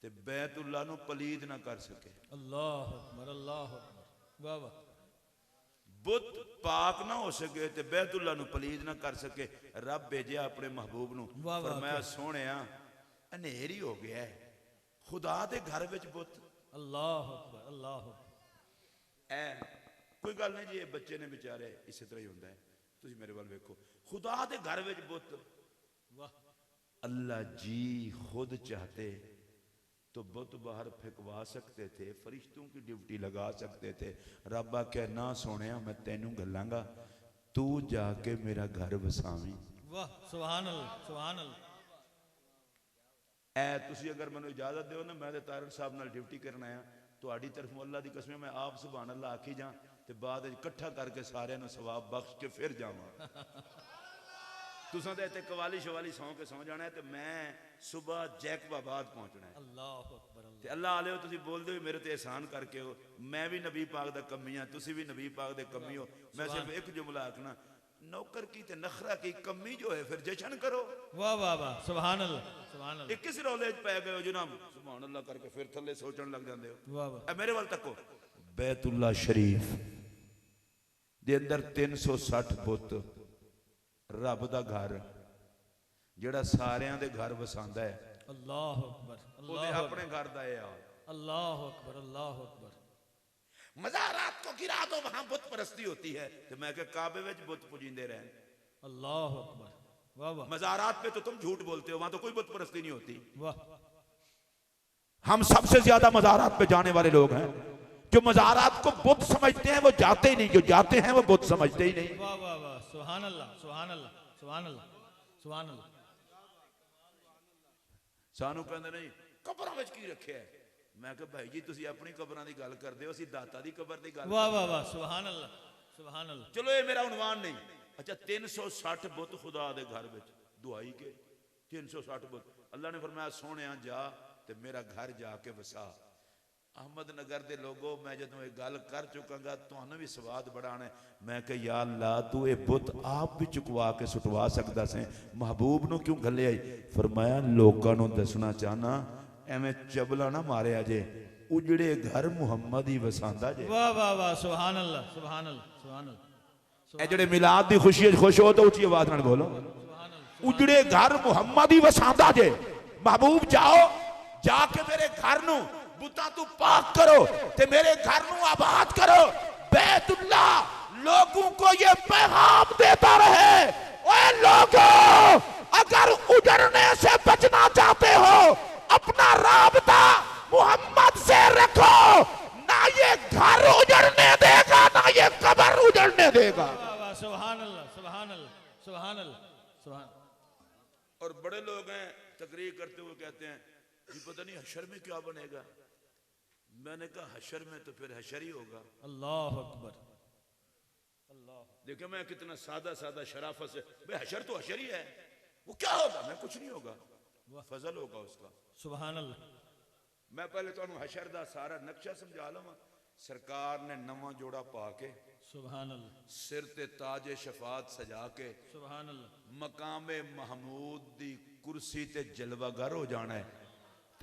ते बैतुल्लाह नु पलीद ना कर सके। अल्लाह अकबर, अल्लाह अकबर, वाह वाह। बुत पाक ना हो सके ते बैतुल्लाह नु पलीद ना कर सके। रब भेजिया अपने महबूब नु, वाह वाह, फरमाया सोहणिया हनेरी हो गया है, खुदा दे घर विच बुत। अल्लाह अकबर, अल्लाह अकबर। ऐ कोई गल नहीं जी, ये बच्चे ने बेचारे इस तरह ही होंदा है। तुसी मेरे वाल वेखो, खुदा दे घर विच बुत। वाह। अल्लाह जी खुद चाहते तो बुत बाहर फेंकवा सकते थे, फरिश्तों की ड्यूटी लगा सकते थे। रब आख्या ना सोने, मैं तेनू गलांगा, तू जाके मेरा घर वसावी। वाह सुभान अल्लाह, सुभान अल्लाह। ऐ तुसी अगर मैनू इजाजत दो ना, मैं तारड़ साहब नाल ड्यूटी करना आया, तुहाडी तरफों अल्लाह दी कसम मैं आप सुभान अल्लाह आखी जा ते बाद इकट्ठा करके सारियां नू सवाब बख्श के फिर जावां। तुसां ते इत्थे कवाली शवाली सौ के सौ जाना है, ते मैं सुबह जैकबाबाद पहुंचना है। अल्लाह अकबर, अल्लाह। ते अल्लाह आले हो, तुसी बोलदे हो मेरे ते एहसान करके हो। मैं भी नबी पाक दा कमी हां, तुसी भी नबी पाक दे कमी हो। मैं सिर्फ एक जुमला आखना, नौकर की ते नखरा की कमी जो है फिर जश्न करो। वाह वाह वाह, सुभान अल्लाह, सुभान अल्लाह। एक किस रौले च पै गए हो जनाब, सुभान अल्लाह करके फिर थल्ले सोचण लग जांदे हो। वाह वाह। ए मेरे वाल तको, बैतुल्लाह शरीफ दे अंदर 360 बुत, रब दा घर जेड़ा सारियां दे घर वसांदा है। अल्लाह अकबर, ओदे अल्लाह अपने घर दा है। अल्लाह अकबर, अल्लाह अकबर। मज़ारात को गिरा दो, वहां बुत परस्ती होती है। तो मैं कह काबे में बुत पुजींदे रहे। अल्लाह अकबर, वाह वाह। मज़ारात पे तो तुम झूठ बोलते हो, वहां तो कोई बुत परस्ती नहीं होती। वाह। हम सबसे ज्यादा मज़ारात पे जाने वाले लोग हैं। जो मज़ारात को बुत समझते हैं वो जाते ही नहीं, जो जाते हैं वो बुत समझते ही नहीं। वाह वाह वाह, सुभान अल्लाह, सुभान अल्लाह, सुभान अल्लाह, सुभान अल्लाह। सानू कहंदे नहीं कबरां विच की रखिया है। मैं कहा भाई जी तुसीं अपनी कबरां दी गल करदे हो, असीं दाता दी कबर दी गल। वाह वाह वाह सुभान अल्लाह सुभान अल्लाह। चलो ये मेरा उन्वान नहीं। अच्छा 360 बुत खुदा दे घर विच दुआई के 360 बुत। अल्लाह ने फरमाया सोहणिया जा ते मेरा घर जाके वसा। अहमद नगर दे लोगों मैं जदों ये गल कर चुकांगा तुहानू भी स्वाद बड़ा आना है। मैं कहा या अल्लाह तू ये बुत आप भी चुकवा के सुटवा सकदा से, महबूब नू क्यों घल्ले आई? फरमाया लोकां नू दसना चाहना एवें चबला ना मारिया जे, उजड़े घर मुहम्मद ही वसांदा जे। वाह वाह वाह सुभान अल्लाह सुभान अल्लाह सुभान अल्लाह। ए जेड़े मिलाद दी खुशी खुश हो तो ऊंची आवाज नाल बोलो, उजड़े घर मुहम्मद ही वसांदा जे। महबूब जाओ जाके मेरे घर नू बुता तू पाक करो ते मेरे घर नू आबाद करो। बैतुल्ला लोगों को ये पैगाम देता रहे, ओए लोगों अगर उजड़ने से बचना चाहते हो अपना राबता मोहम्मद से रखो, ना ये घर उजड़ने देगा ना ये कब्र उजड़ने देगा। सुभान अल्लाह सुभान अल्लाह सुभान अल्लाह सुभान। और बड़े लोग हैं तकरीर करते हुए कहते हैं जी पता नहीं हशर में क्या बनेगा। मैंने कहा हशर में तो फिर हशर ही होगा। अल्लाह अकबर अल्लाह। देखो मैं कितना सादा सादा शराफत से, भाई हशर तो हशर ही है, वो क्या होगा? मैं कुछ नहीं होगा, फजल होगा उसका। सुभान अल्लाह। मैं पहले तो हशर दा सारा नक्शा समझा लवां। सरकार ने नवा जोड़ा पा के सुभान अल्लाह सिर ते ताजे शफात सजा के सुभान अल्लाह मकामे महमूद दी कुर्सी ते जलवागर हो जाना है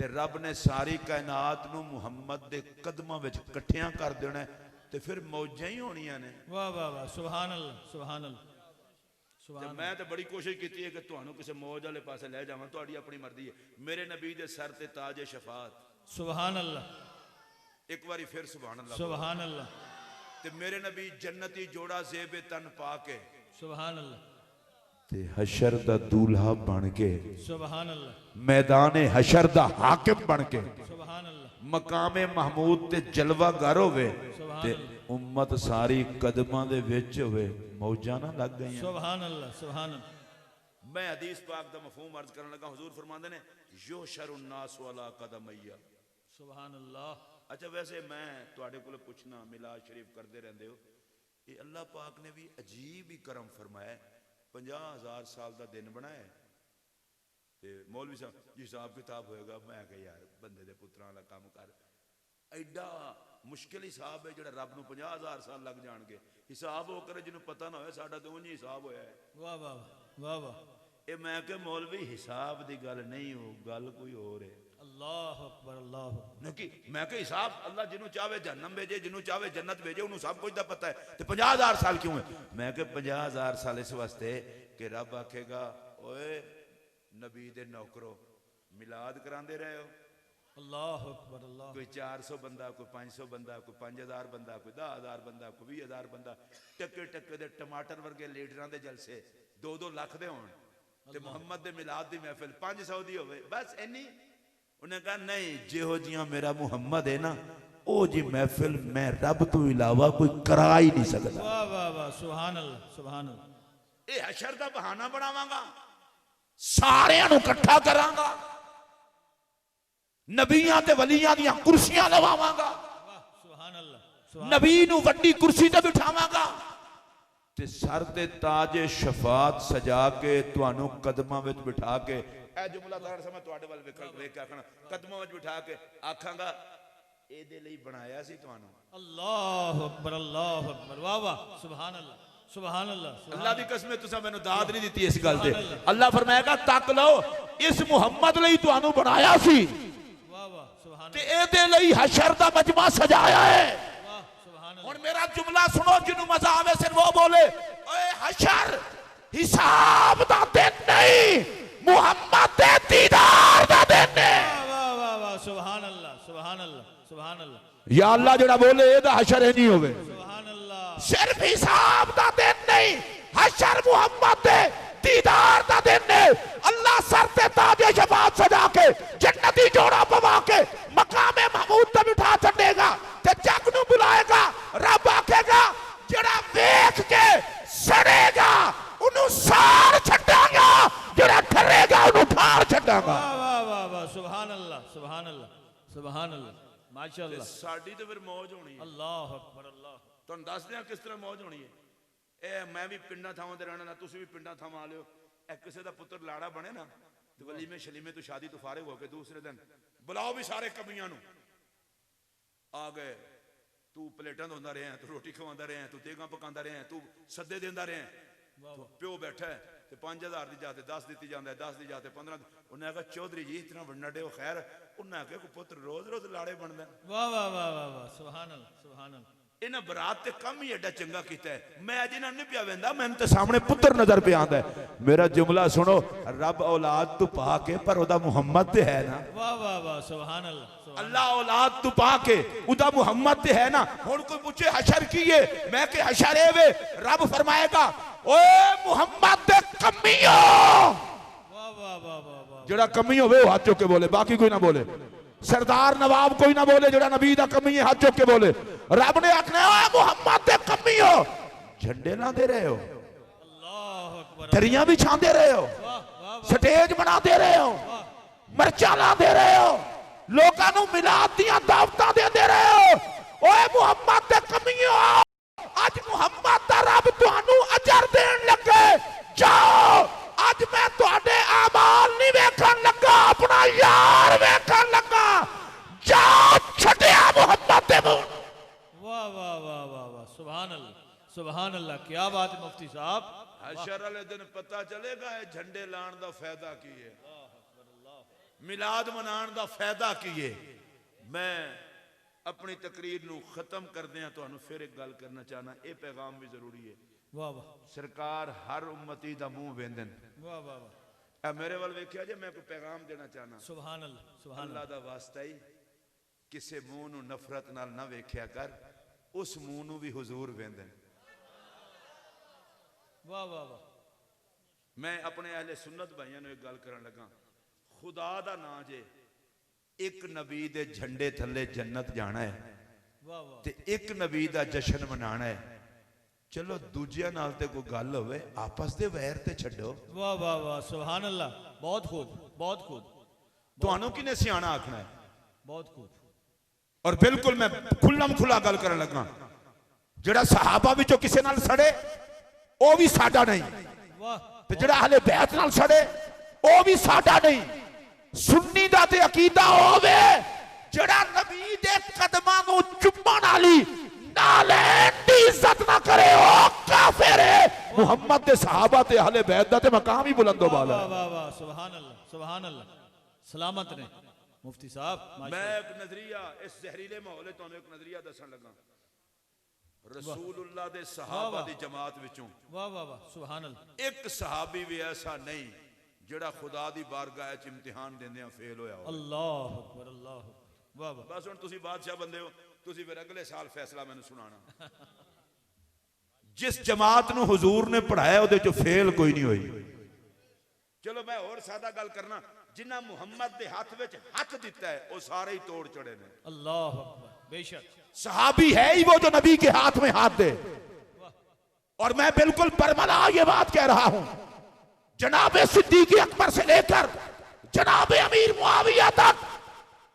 ते रब ने सारी कायनात नू मुहम्मद दे कदमां विच इकट्ठियां कर देना है ते फिर मौजां ही होणियां ने। वाह वाह वाह सुभान अल्लाह सुभान अल्लाह सुभान। मैं तो बड़ी कोशिश की है कि तुहानू किसी मौज वाले पासे ले जावां, तुहाडी अपनी मर्जी है। मेरे नबी दे सर ते ताजे शफात सुभान अल्लाह एक बारी फिर सुभान अल्लाह सुभान अल्लाह। ते मेरे नबी जन्नती जोड़ा ज़ेबे तन पाके सुभान अल्लाह ते हशर दा दूल्हा बन के सुभान अल्लाह मैदाने हशर दा हाकिम बन के सुभान अल्लाह मकामे महमूद ते जलवागर होवे सुभान ते उम्मत सारी कदमां दे विच होवे, मौजां ना लग गई। सुभान अल्लाह सुभान अल्लाह। मैं हदीस पाक दा मफहूम अर्ज करने लगा। हुजूर फरमांदे ने युशरुन नास वाला कदमैया। सुभान अल्लाह। अच्छा वैसे मैं तुहाडे कोल पुछना, मिलाद शरीफ करते रहंदे हो, ये अल्लाह पाक ने भी अजीब ही करम फरमाया। 50,000 साल का दिन बनाया ते मौलवी साहब जी हिसाब किताब होएगा। मैं कहा यार बंदे दे पुत्रां दा काम कर, एडा मुश्किल हिसाब है जो रब नूं 50,000 साल लग जाणगे। हिसाब हो करे जिन्हों पता ना होए, साडा तो उंज हिसाब होया है। वाह वाह वाह वाह। ये मैं कहा मौलवी हिसाब दी गल नहीं हो, गल कोई और है। अल्लाह अकबर अल्लाह नहीं मैं कहा हिसाब अल्लाह जिन्हों चाहे जहन्नम भेजे, जिन्हों चाहे जन्नत भेजे, उन्होंने सब कुछ दा पता है। तो 50,000 साल क्यों है? मैं कहा 50,000 साल इस वास्ते कि रब आखेगा ओए नबी दे नौकरो मिलाद करांदे रहे हो। अल्लाह अकबर अल्लाह। कोई 400 बंदा, कोई 500 बंदा, कोई 5,000 बंदा, कोई 10,000 बंदा, कोई 20,000 बंदा, टक्के टक्के दे टमाटर वर्गे लीडरां दे जलसे 2-2 लाख दे होण ते मुहम्मद दे मिलाद दी महफिल 500 दी होवे, बस इन्नी। उन्हें कहा नहीं, जिहो जियां मेरा मुहम्मद है ना ओ जी महफिल मैं रब तो इलावा कोई करा ही नहीं सकता। वाह वाह वाह सुभान अल्लाह सुभान अल्लाह। ये हशर दा बहाना बनावांगा, सारियां नूं इकट्ठा करांगा, नबियां ते वलियां दी कुर्सियां लवावांगा, सुभान अल्लाह। नबी नूं वड्डी कुर्सी ते बिठावांगा ते सर ते ताजे शफात सजा के तुहानू कदमां विच बिठा के ए जुमला तार समय तुहाडे वल वेख के आखना कदमां विच बिठा के आखांगा एदे लई बनाया सी तुहानू। अल्लाह अकबर अल्लाह अकबर। वाह वाह सुभान अल्लाह सुभान अल्लाह। अल्लाह दी कसम है तुसां मैनू दाद नहीं दित्ती इस गल ते। अल्लाह फरमाएगा तक लो इस मुहम्मद लई तुहानू बनाया सी वाह वाह सुभान ते एदे लई हशर दा मजमा सजाया है। वाह सुभान अल्लाह। हुण मेरा जुमला सुनो, जिन्नू मजा आवे सिर वो बोले ओए हशर हिसाब दा दिन नहीं, मुहम्मद दे दीदार दा दिन है। वाह वाह वाह सुभान अल्लाह सुभान अल्लाह सुभान अल्लाह। या अल्लाह जेड़ा बोले एदा हशर नहीं होवे। सुभान अल्लाह। सिर्फ हिसाब दा दिन नहीं, हशर मुहम्मद दे दीदार दा दिन है। अल्लाह सर ते ताजे शफात सजा के जन्नती जोड़ा पवा के मकामे महमूद ते बिठा छड़ेगा ते जग नू बुलाएगा। रब आखेगा जेड़ा वेख के सड़ेगा उन्हों सार छड़ांगा, जेड़ा ठरेगा उन्हों ठार छड़ांगा। वाह वाह वाह वाह सुभान अल्लाह, सुभान अल्लाह, माशाअल्लाह। साड़ी तो फिर मौज होनी है। अल्लाह अकबर, अल्लाह। तुहानू दस दियां किस तरह मौज होनी है। मैं भी पिंडा थावां ते रहना ना, तुसीं भी पिंडा थावां आ लियो। किसी का पुत्र लाड़ा बने ना तो वलीमे शलीमे तो शादी तो फारिग होके दूसरे दिन बुलाओ भी सारे कमियां नू। आ गए, तू प्लेटां धोंदा रहे, तू रोटी खवांदा रहे, तू तेगां पकांदा रहे, तू सद्दे देंदा रहे। प्यो बैठा है तो 5000 दी जाते 10 दी जाता है, 10 दी जाते 15। उन्हें आखा चौधरी जी इतना बड़ा डे हो खैर। उन्हें आखिया कोई पुत्र रोज रोज लाड़े बनता। वाह वाह वाह वाह वाह, सुभान अल्लाह, सुभान अल्लाह। इन्हें बरात ते कम ही एडा चंगा किया है। मैं अज इन्हें नहीं पिया वेंदा, मैंने तो सामने पुत्र नजर पे आंदा है। मेरा जुमला सुनो, रब औलाद तू पा के पर ओदा मुहम्मद ते है ना। वाह वाह वाह, सुभान अल्लाह, सुभान अल्लाह औलाद तू पा के उदा मुहम्मद ते है ना। हुण कोई पूछे हशर की है, मैं के हशर है वे, रब फरमाएगा ओए मुहम्मद दे कमियो। वाह वाह वाह वाह वाह। जेड़ा कमी होवे वो हाथ चुक के बोले, बाकी कोई ना बोले। सरदार नवाब कोई ना बोले, जेड़ा नबी दा कमी है हाथ चुक के बोले। रब ने आखना ओए मुहम्मद दे कमी हो। झंडे लांदे रहे हो, अल्लाह अकबर, दरियां भी छांदे रहे हो, वाह वाह वाह, स्टेज बनाते रहे हो, मरचा लांदे रहे हो, लोकां नू मिलाद दियां दावतां देंदे रहे हो। ओए मुहम्मद दे कमियो, आज मुहम्मद दा रब तुहानू अजर देन लगे। जाओ, आज मैं तुहाडे आमाल नहीं वेखण लगा, अपना यार वेखण लगा। जाओ छड्डिया मुहम्मद दे मुंह। वाह वाह वाह वाह वाह, सुभान अल्लाह, सुभान अल्लाह। क्या बात है मुफ्ती साहब। हशर वाले दिन पता चलेगा ये झंडे लाण दा फायदा की है, मिलाद मनाण दा फायदा की है। मैं अपनी तकरीर नू खत्म कर दिया, तुहानू फिर एक गल करना चाहना, ये पैगाम भी जरूरी है। वाह वाह, सरकार हर उम्मती दा मुंह वेंदन। वाह वाह वाह, ए मेरे वाल वेखिया जे, मैं कोई पैगाम देना चाहना। सुभान अल्लाह, सुभान अल्लाह दा वास्ता ही किसे मुंह नू नफरत नाल ना वेख्या कर, उस मुंह नू भी हुजूर वेंदन। वाह वाह वाह। मैं अपने अहले सुन्नत भाइयों नू एक गल करन लगा। खुदा दा नाम जे, एक नबी दे झंडे थले जन्नत जाना है वाह वाह, ते एक नबी दा जश्न मनाना है। चलो दूजिया नाल ते कोई गल होवे, आपस दे वैर ते छड्डो। वाह वाह वाह, सुभान अल्लाह। बहुत खूब, बहुत खूब, तुहानू किने सियाना आखना है। बहुत खूब। और बिल्कुल मैं खुल्लम खुला गल करन लगा, जेड़ा सहाबा विचों किसे नाल सड़े ओ भी साडा नहीं, वाह, ते जेड़ा अहले बैत नाल सड़े ओ भी साडा नहीं। सुन्नी दा ते अकीदा होवे जेड़ा नबी दे कदमां नू चुम्मण वाली नालैन दी इज्जत ना करे, ओ काफिर है। मुहम्मद दे सहाबा ते अहले बैत दा ते मकाम ही बुलंदो बाला। वाह वाह वाह, सुभान अल्लाह, सुभान अल्लाह। सलामत ने मुफ्ती साहब। मैं एक नजरिया इस जहरीले माहौल तुहानू एक नजरिया दसन लगा। रसूलुल्लाह दे सहाबा दी जमात विचों वाह वाह वाह, सुभान अल्लाह। एक सहाबी भी ऐसा नहीं जेड़ा खुदा दी बारगाह च इम्तिहान देंदे फेल होया हो। अल्लाह अकबर, अल्लाह अकबर, वाह वाह। बस हुण तुसी बादशाह बंदे हो, तुसी फिर अगले साल फैसला मैनू सुनाना। जिस जमात नू हुजूर ने पढ़ाया उहदे चों फेल कोई नहीं होई। चलो मैं और सादा गल करना, जिन्ना मुहम्मद दे हाथ विच हाथ दिता है वो सारे ही तोड़ चढ़े ने। अल्लाह अकबर, बेशक सहाबी है ही वो जो नबी के हाथ में हाथ दे। और मैं बिल्कुल बरमला ये बात कह रहा हूं, जनाबे सिद्दीक अकबर से लेकर जनाबे अमीर मुआविया तक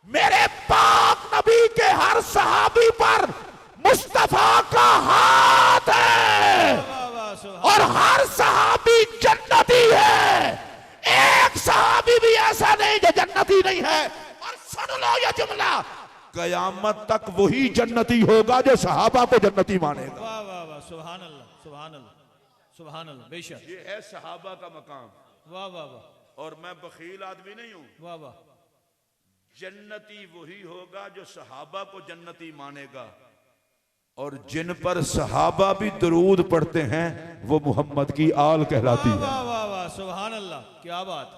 मेरे पाक नबी के हर सहाबी पर मुस्तफा का हाथ है। वाह वाह, सुभान और हर सहाबी जन्नती है, एक सहाबी भी ऐसा नहीं जो जन्नती नहीं है। और सुन लो ये जुमला, कयामत तक वही जन्नती होगा जो सहाबा को जन्नती मानेगा। वाह वाह वाह, सुभान अल्लाह, सुभान अल्लाह, सुभान अल्लाह, बेशक। ये है सहाबा का मकाम। वाह वाह वाह, और मैं बखील आदमी नहीं हूं। वाह वाह, जन्नती वही होगा जो सहाबा को जन्नती मानेगा, और जिन पर सहाबा भी दरूद पढ़ते हैं वो मोहम्मद की आल कहलाती है। वाह वाह वाह, सुभान अल्लाह। क्या बात,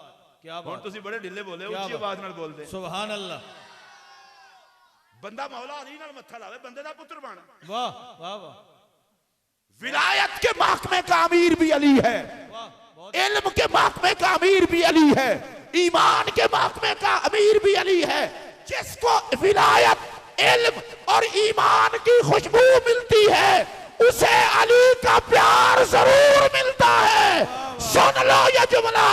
क्या और बात, तुसी बड़े ढिले बोले, क्या ऊंची बात। आवाज नाल बोल दे। सुभान अल्लाह। बंदा मौला अली नाल मत्था लावे, बंदे दा पुत्र बन। वाह वाह वाह, विलायत के महकमे का अमीर भी अली है, वाह, बहुत इल्म के महकमे का अमीर भी अली है, ईमान के महकमे का अमीर भी अली है। जिसको विलायत, इल्म और ईमान की खुशबू मिलती है उसे अली का प्यार जरूर मिलता है। सुन लो ये जुमला,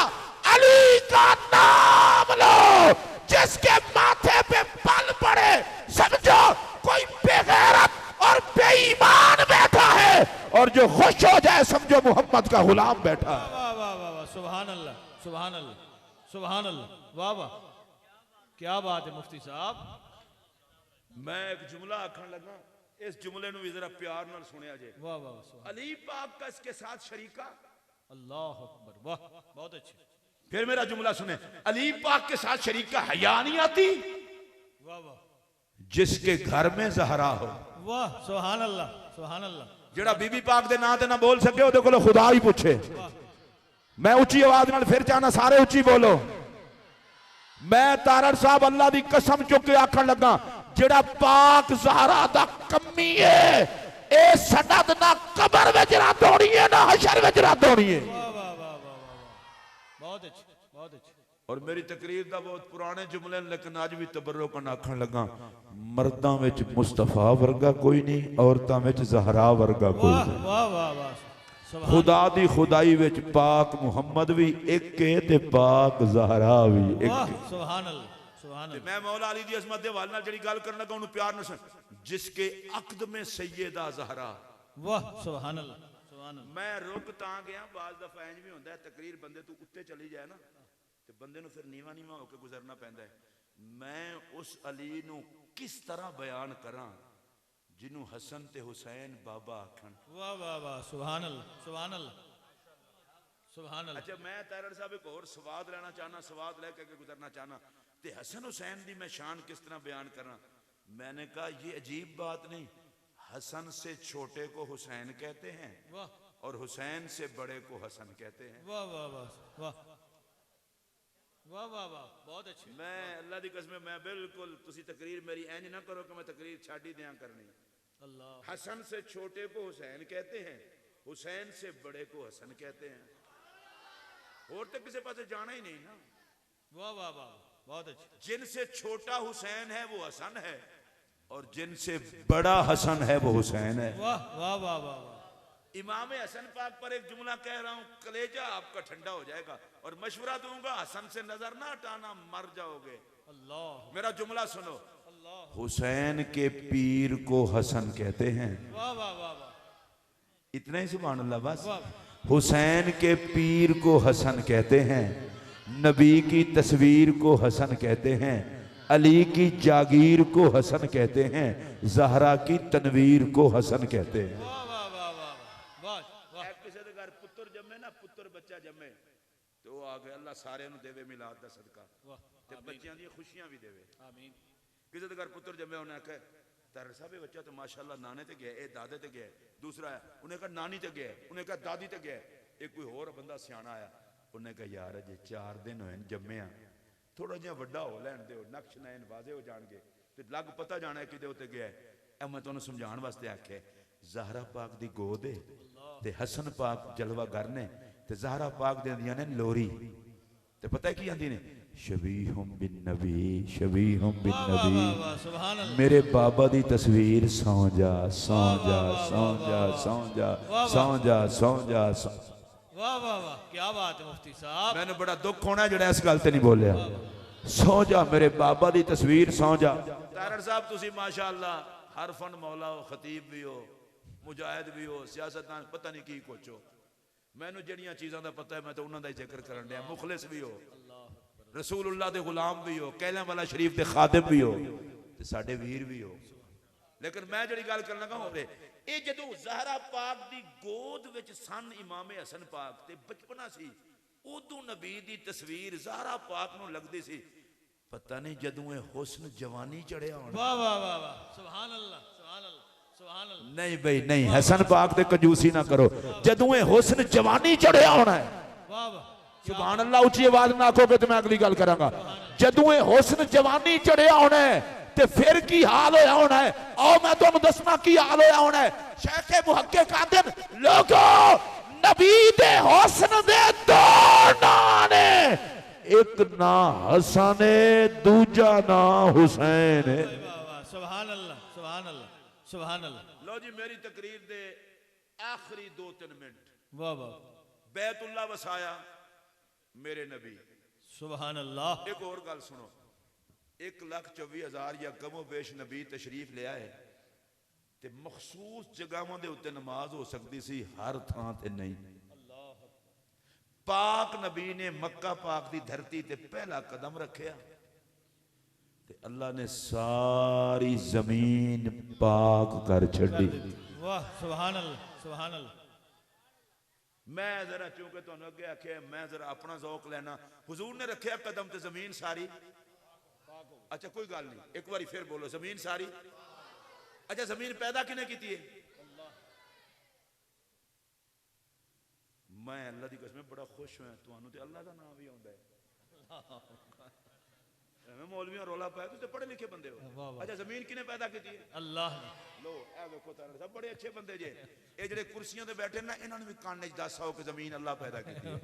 अली का नाम लो, जिसके माथे पे मोहम्मद का गुलाम बैठा है। वाह वाह वाह वाह, सुभान अल्लाह सुभान अल्लाह सुभान अल्लाह, वाह वाह, क्या बात है मुफ्ती साहब। मैं एक जुमला आखन लगा, इस जुमले नु भी जरा प्यार नाल सुनिया जे। वाह वाह सुभान अली पाक का इसके साथ शरीका। अल्लाह अकबर, वाह बहुत अच्छे। फिर मेरा जुमला सुने, अली पाक के साथ शरीका हया नहीं आती वाह वाह जिसके घर में जहरा हो। वाह सुभान अल्लाह सुभान अल्लाह। जेड़ा बीबी पाक दे नाम ते ना बोल सके ओदे कोलों खुदा ही पूछे। मैं उच्ची आवाज नाल फिर चाहना सारे उच्ची बोलो। मैं तारड़ साहब अल्लाह दी कसम चुक के आखन लगा, जेड़ा पाक ज़हरा दा कमी है ए सनद ना कब्र विच रद्द होनी है ना हशर विच रद्द होनी है। वाह वाह वाह वाह वाह, बहुत अच्छे बहुत अच्छे। और मेरी तकरीर दा बहुत पुराने जुमले ने, लेकिन आज भी तबर्रुक आखन लगा, मर्दां विच मुस्तफा वर्गा कोई नहीं, औरतां विच ज़हरा वर्गा कोई वाह नहीं। वाह वाह वाह, सुभान खुदा दी खुदाई विच पाक मुहम्मद भी एक है ते पाक ज़हरा भी एक वाह है। सुभान अल्लाह सुभान अल्लाह। मैं मौला अली दी अज़मत दे हवाले नाल जेड़ी गल करन लगा उन्हें प्यार न सुन, जिसके अक़द में सैयदा ज़हरा। वाह सुभान अल्लाह सुभान अल्लाह। मैं रुक तां गया, बाज दफा इंज भी होंदा है तकरीर बंदे तू उत्ते चली जाए ना ते बंदे नु फिर नीवा नीवा होकर गुजरना पैंदा है। मैं उस अली नु किस तरह बयान करा जिन्हों हसन ते हुसैन बाबा आखन। वाह वाह वाह सुभान अल्लाह सुभान अल्लाह सुभान अल्लाह। अच्छा मैं तारड़ साहब एक और स्वाद लेना चाहना, स्वाद लेकर के गुजरना चाहना, ते हसन हुसैन दी मैं शान किस तरह बयान करा। मैंने कहा ये अजीब बात नहीं, हसन से छोटे को हुसैन कहते हैं वाह और हुसैन से बड़े को हसन कहते हैं। वाह वाह वाह वाह वाह वाह वाह, बहुत अच्छे। मैं अल्लाह दी कसम मैं बिल्कुल तुसी तकरीर मेरी इंज ना करो कि मैं तकरीर छाड़ ही दिया करनी। अल्लाह हसन से छोटे को हुसैन कहते हैं, हुसैन से बड़े को हसन कहते हैं। और तो किसी पास जाना ही नहीं ना। वाह वाह वाह, बहुत अच्छे। जिनसे छोटा हुसैन है वो हसन है और जिनसे बड़ा हसन है वो हुसैन है। वाह वाह वाह वाह वाह। इमाम हसन पाक पर एक जुमला कह रहा हूं, कलेजा आपका ठंडा हो जाएगा और मशवरा दूंगा, हसन से नजर ना हटाना मर जाओगे। अल्लाह मेरा जुमला सुनो, अल्लाह। हुसैन के पीर को हसन कहते हैं। वाह वाह वाह वाह इतना ही सुभान अल्लाह बस। वाह। हुसैन के पीर को हसन कहते हैं, नबी की तस्वीर को हसन कहते हैं, अली की जागीर को हसन कहते हैं, ज़हरा की तनवीर को हसन कहते हैं। वाह वाह वाह वाह वाह वाह। किसी के घर पुत्र जम्मे ना, पुत्र बच्चा जम्मे तो वो आ गए, अल्लाह सारे नु देवे मिलाद दा सदका वाह ते बच्चियां दी खुशियां भी देवे। आमीन। किसी के घर पुत्र जम्मे उन्हें कहा तारड़ साहब ये बच्चा तो माशाल्लाह नाने ते गया, ए दादे ते गया। दूसरा आया उन्हें कहा नानी ते गया, उन्हें कहा दादी ते गया। एक कोई होर बंदा सियाना आया, उन्हें कहा यार अजे 4 दिन होए जम्मे आ, थोड़ा जिहा वड्डा हो लैण दिओ, नक्श नैन वाजे हो जाणगे ते लग पता जाना है किदे उत्ते गया। ए मैं तुहानूं समझाउण वास्ते आख्या, ज़हरा पाक दी गोद है ते हसन पाक जलवागर ने ते ज़हरा पाक देंदियां ने लोरी ते पता है की आंदी ने, शबीहुम बिन नबी शबीहुम बिन वाह वाह नबी। वाह वाह, सुभान अल्लाह। मेरे बाबा दी तस्वीर सौ जा सौ जा सौ जा सौ जा सौ जा सौ जा। वाह वाह वाह, क्या बात है मुफ्ती साहब। मैंने बड़ा दुख होना जड़ा इस गल ते नहीं बोलिया। सौ जा मेरे बाबा दी तस्वीर सौ जा। तारड़ साहब तुसी माशाअल्लाह हर फन मौला हो, खतीब भी हो, मुजाहिद भी हो, सियासतदान पता नहीं की कुछ हो। मैनू जड़ियां चीज़ों का पता है मैं तो उन्होंने ही जिक्र करन दिया। मुखलिस भी हो, रसूलुल्लाह दे गुलाम भी हो, कहने वाला शरीफ दे खादिम भी हो ते साडे वीर भी हो। लेकिन मैं जड़ी गल करन लगा होवे ये जदों ज़हरा पाक दी गोद विच सन इमाम हसन पाक ते बचपना सी, उदों नबी दी तस्वीर ज़हरा पाक नूं लगदी सी। पता नहीं जदों ए हुस्न जवानी चढ़िया होना। वाह वाह वाह वाह, सुभान अल्लाह सुभान अल्लाह सुभान अल्लाह। नहीं भाई नहीं, हसन पाक ते कंजूसी ना करो। जदों ए हुस्न जवानी चढ़िया होना है, वाह वाह सुभान अल्लाह उच्ची आवाज ना आखोगे तो मैं अगली गल करांगा। जदों ए हुस्न जवानी चढ़िया होना है ते फिर की हाल होया होना है। आओ मैं तुहानू दसना की हाल होया होना है। शेख मुहक्किक आंदे लोगो नबी दे हुस्न दे दो नाम ने, एक ना हसन है दूजा ना हुसैन है। वाह वाह, सुभान अल्लाह सुभान अल्लाह सुभान अल्लाह। लो जी मेरी तकरीर दे आखिरी 2-3 मिनट। वाह वाह, बैतुल्ला वसाया मेरे नबी। सुभान अल्लाह। एक और गल सुनो, 1,24,000 या कमो बेश नबी तशरीफ ले आए ते मखसूस जगहों के उत्ते नमाज हो सकती सी, हर थां ते नहीं। पाक नबी ने मक्का पाक दी धरती ते पहला कदम रखिया ते अल्लाह ने सारी जमीन पाक कर छड़ी। वाह सुभान अल्लाह सुभान अल्लाह। मैं जरा चूंकि तुहानू अगे आख्या मैं जरा अपना जौक लेना, हुजूर ने रखिया कदम ते जमीन सारी। अच्छा कोई गल नहीं, एक बार फिर बोलो जमीन सारी। अच्छा जमीन पैदा किने की है? मैं अल्लाह की कसम बड़ा खुश हुआ, तुहानू ते अल्लाह का नाम भी आउंदा है। मौलवियों रौला पाया, तुम पढ़े लिखे बंदे हो। अच्छा जमीन किने पैदा की है? अल्लाह ने। लो ए देखो तारे सब बड़े अच्छे बंदे जे, ये जेडे कुर्सियों ते बैठे ना इन्हां नूं भी कान च दस आओ कि जमीन अल्लाह पैदा की है।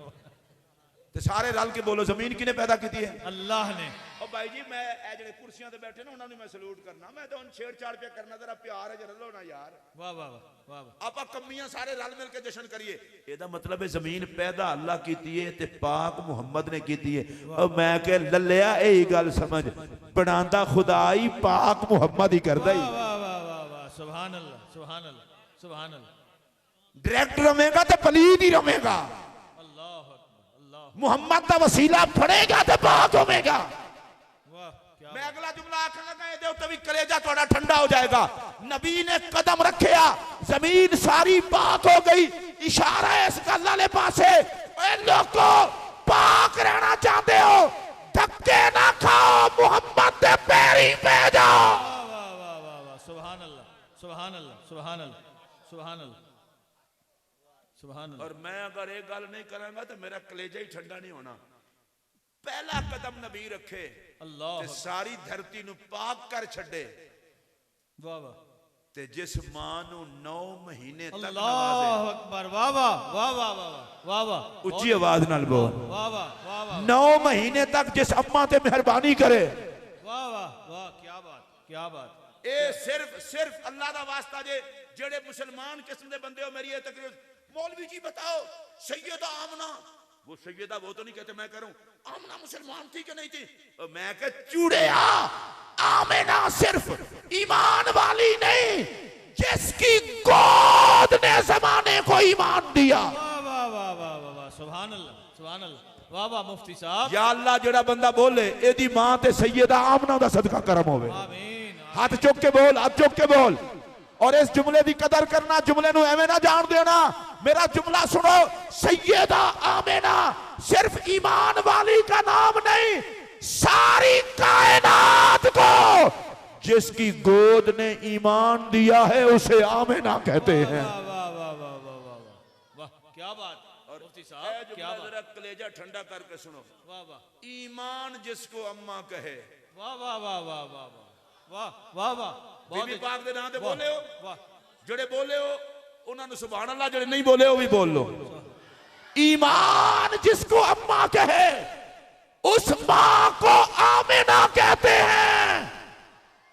ते सारे रल के बोलो जमीन किने पैदा की है? अल्लाह ने। और भाई जी मैं ए जेडे कुर्सियों ते बैठे ना उन्हां नूं मैं सलूट करना, मैं तो उन छेड़छाड़ पे करना, जरा प्यार है जरा लो ना यार। वाह वाह वाह वाह। आपां कम्मियां सारे रल मिल के जश्न करिए। एदा मतलब है जमीन पैदा अल्लाह कीती है ते पाक मुहम्मद ने कीती है। और मैं कह लल्लिया यही गल समझ, बनांदा खुदा ही पाक मुहम्मद ही करदा ही। वाह वाह वाह वाह सुभान अल्लाह सुभान अल्लाह सुभान अल्लाह। डायरेक्ट रमेगा तो पलीद ही रमेगा। मुहम्मद का वसीला फड़ेगा तो पाक होगा। मैं अगला जुमला आखना तभी कलेजा थोड़ा ठंडा हो जाएगा। नबी ने कदम रखिया जमीन सारी पाक हो गई। इशारा है इस गल वाले पासे, लोगों पाक रहना चाहते हो धक्के ना खाओ, मुहम्मद के पैरी पे जाओ। वाह वाह वाह वाह सुभान अल्लाह सुभान अल्लाह सुभान अल्लाह सुभान अल्लाह सुभान अल्लाह। और मैं अगर एक गल नहीं करांगा तो मेरा कलेजा ही ठंडा नहीं होना। पहला कदम नबी रखे अल्लाह ते सारी धरती नु पाक कर छड़े। वाह वाह। ते जिस मां नु 9 महीने तक अल्लाह अकबर। वाह वाह वाह वाह वाह वाह। ऊंची आवाज नाल बोल। वाह वाह वाह वाह। 9 महीने तक जिस अम्मा ते मेहरबानी करे। वाह वाह वाह क्या बात क्या बात। ए सिर्फ अल्लाह दा वास्ता जे जेड़े मुसलमान किस्म दे बंदे हो मेरी ये तकरीर। मौलवी जी बताओ सैयदा आमना, वो सैयदा वो तो नहीं कहते, मैं कह रहा हूं आमना मुसलमान थी कि नहीं थी? और मैं कह चूड़िया आमना सिर्फ ईमान वाली नहीं जिसकी गोद ने जमाने को ईमान दिया। वाह वाह वाह वाह वाह सुभान अल्लाह सुभान अल्लाह। वाह वाह मुफ्ती साहब। या अल्लाह जेड़ा बंदा बोले एदी मां ते सैयदा आमना दा सदका करम होवे। आमीन। हाथ चुक के बोल, हाथ चुक के बोल। और इस जुमले की कदर करना, जुमले नू एवें ना जान देना। मेरा जुमला सुनो, सैयदा आमिना सिर्फ ईमान वाली का नाम नहीं, सारी कायनात को जिसकी गोद ने ईमान दिया है उसे आमिना कहते हैं। वाह वाह वाह वाह वाह वाह वाह क्या बात। और मुफ्ती साहब क्या बात। जरा कलेजा ठंडा करके सुनो। वाह वाह। ईमान जिसको अम्मा कहे। वाह वाह वाह वाह वाह वाह वाह वाह। बीबी पाक दे नाम ते बोले हो, जेड़े बोले हो उन्होंने सुभान अल्लाह, जेड़े नहीं बोले हो भी बोल लो। ईमान जिसको अम्मा कहे उस मां को आमिना कहते हैं।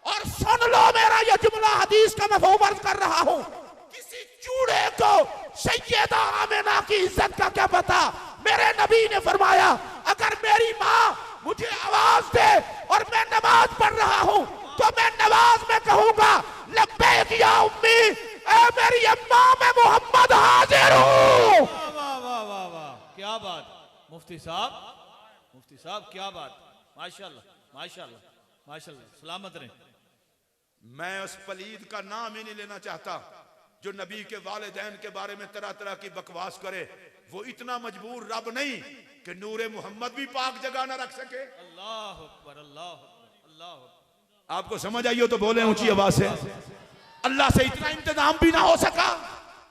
और सुन लो मेरा ये जुमला हदीस का मैं फॉरवर्ड कर रहा हूं। किसी चूड़े को सैयदा आमिना की इज्जत का क्या पता। मेरे नबी ने फरमाया अगर मेरी मां मुझे आवाज दे और मैं नमाज पढ़ रहा हूं तो मैं नमाज में कहूंगा लब्बैक या उम्मी, ऐ मेरी अम्मा मैं मोहम्मद हाजिर हूं। वाह वाह वाह वाह क्या बात। मुफ्ती साहब क्या बात। माशाल्लाह माशाल्लाह माशाल्लाह सलामत रहे। मैं उस पलीद का नाम ही नहीं लेना चाहता जो नबी के वालिदैन के बारे में तरह तरह की बकवास करे। वो इतना मजबूर रब नहीं कि नूरे मोहम्मद भी पाक जगह ना रख सके। अल्लाह अकबर अल्लाह अल्लाह। आपको समझ आई हो तो बोले ऊंची आवाज से। अल्लाह से इतना इंतजाम भी ना हो सका।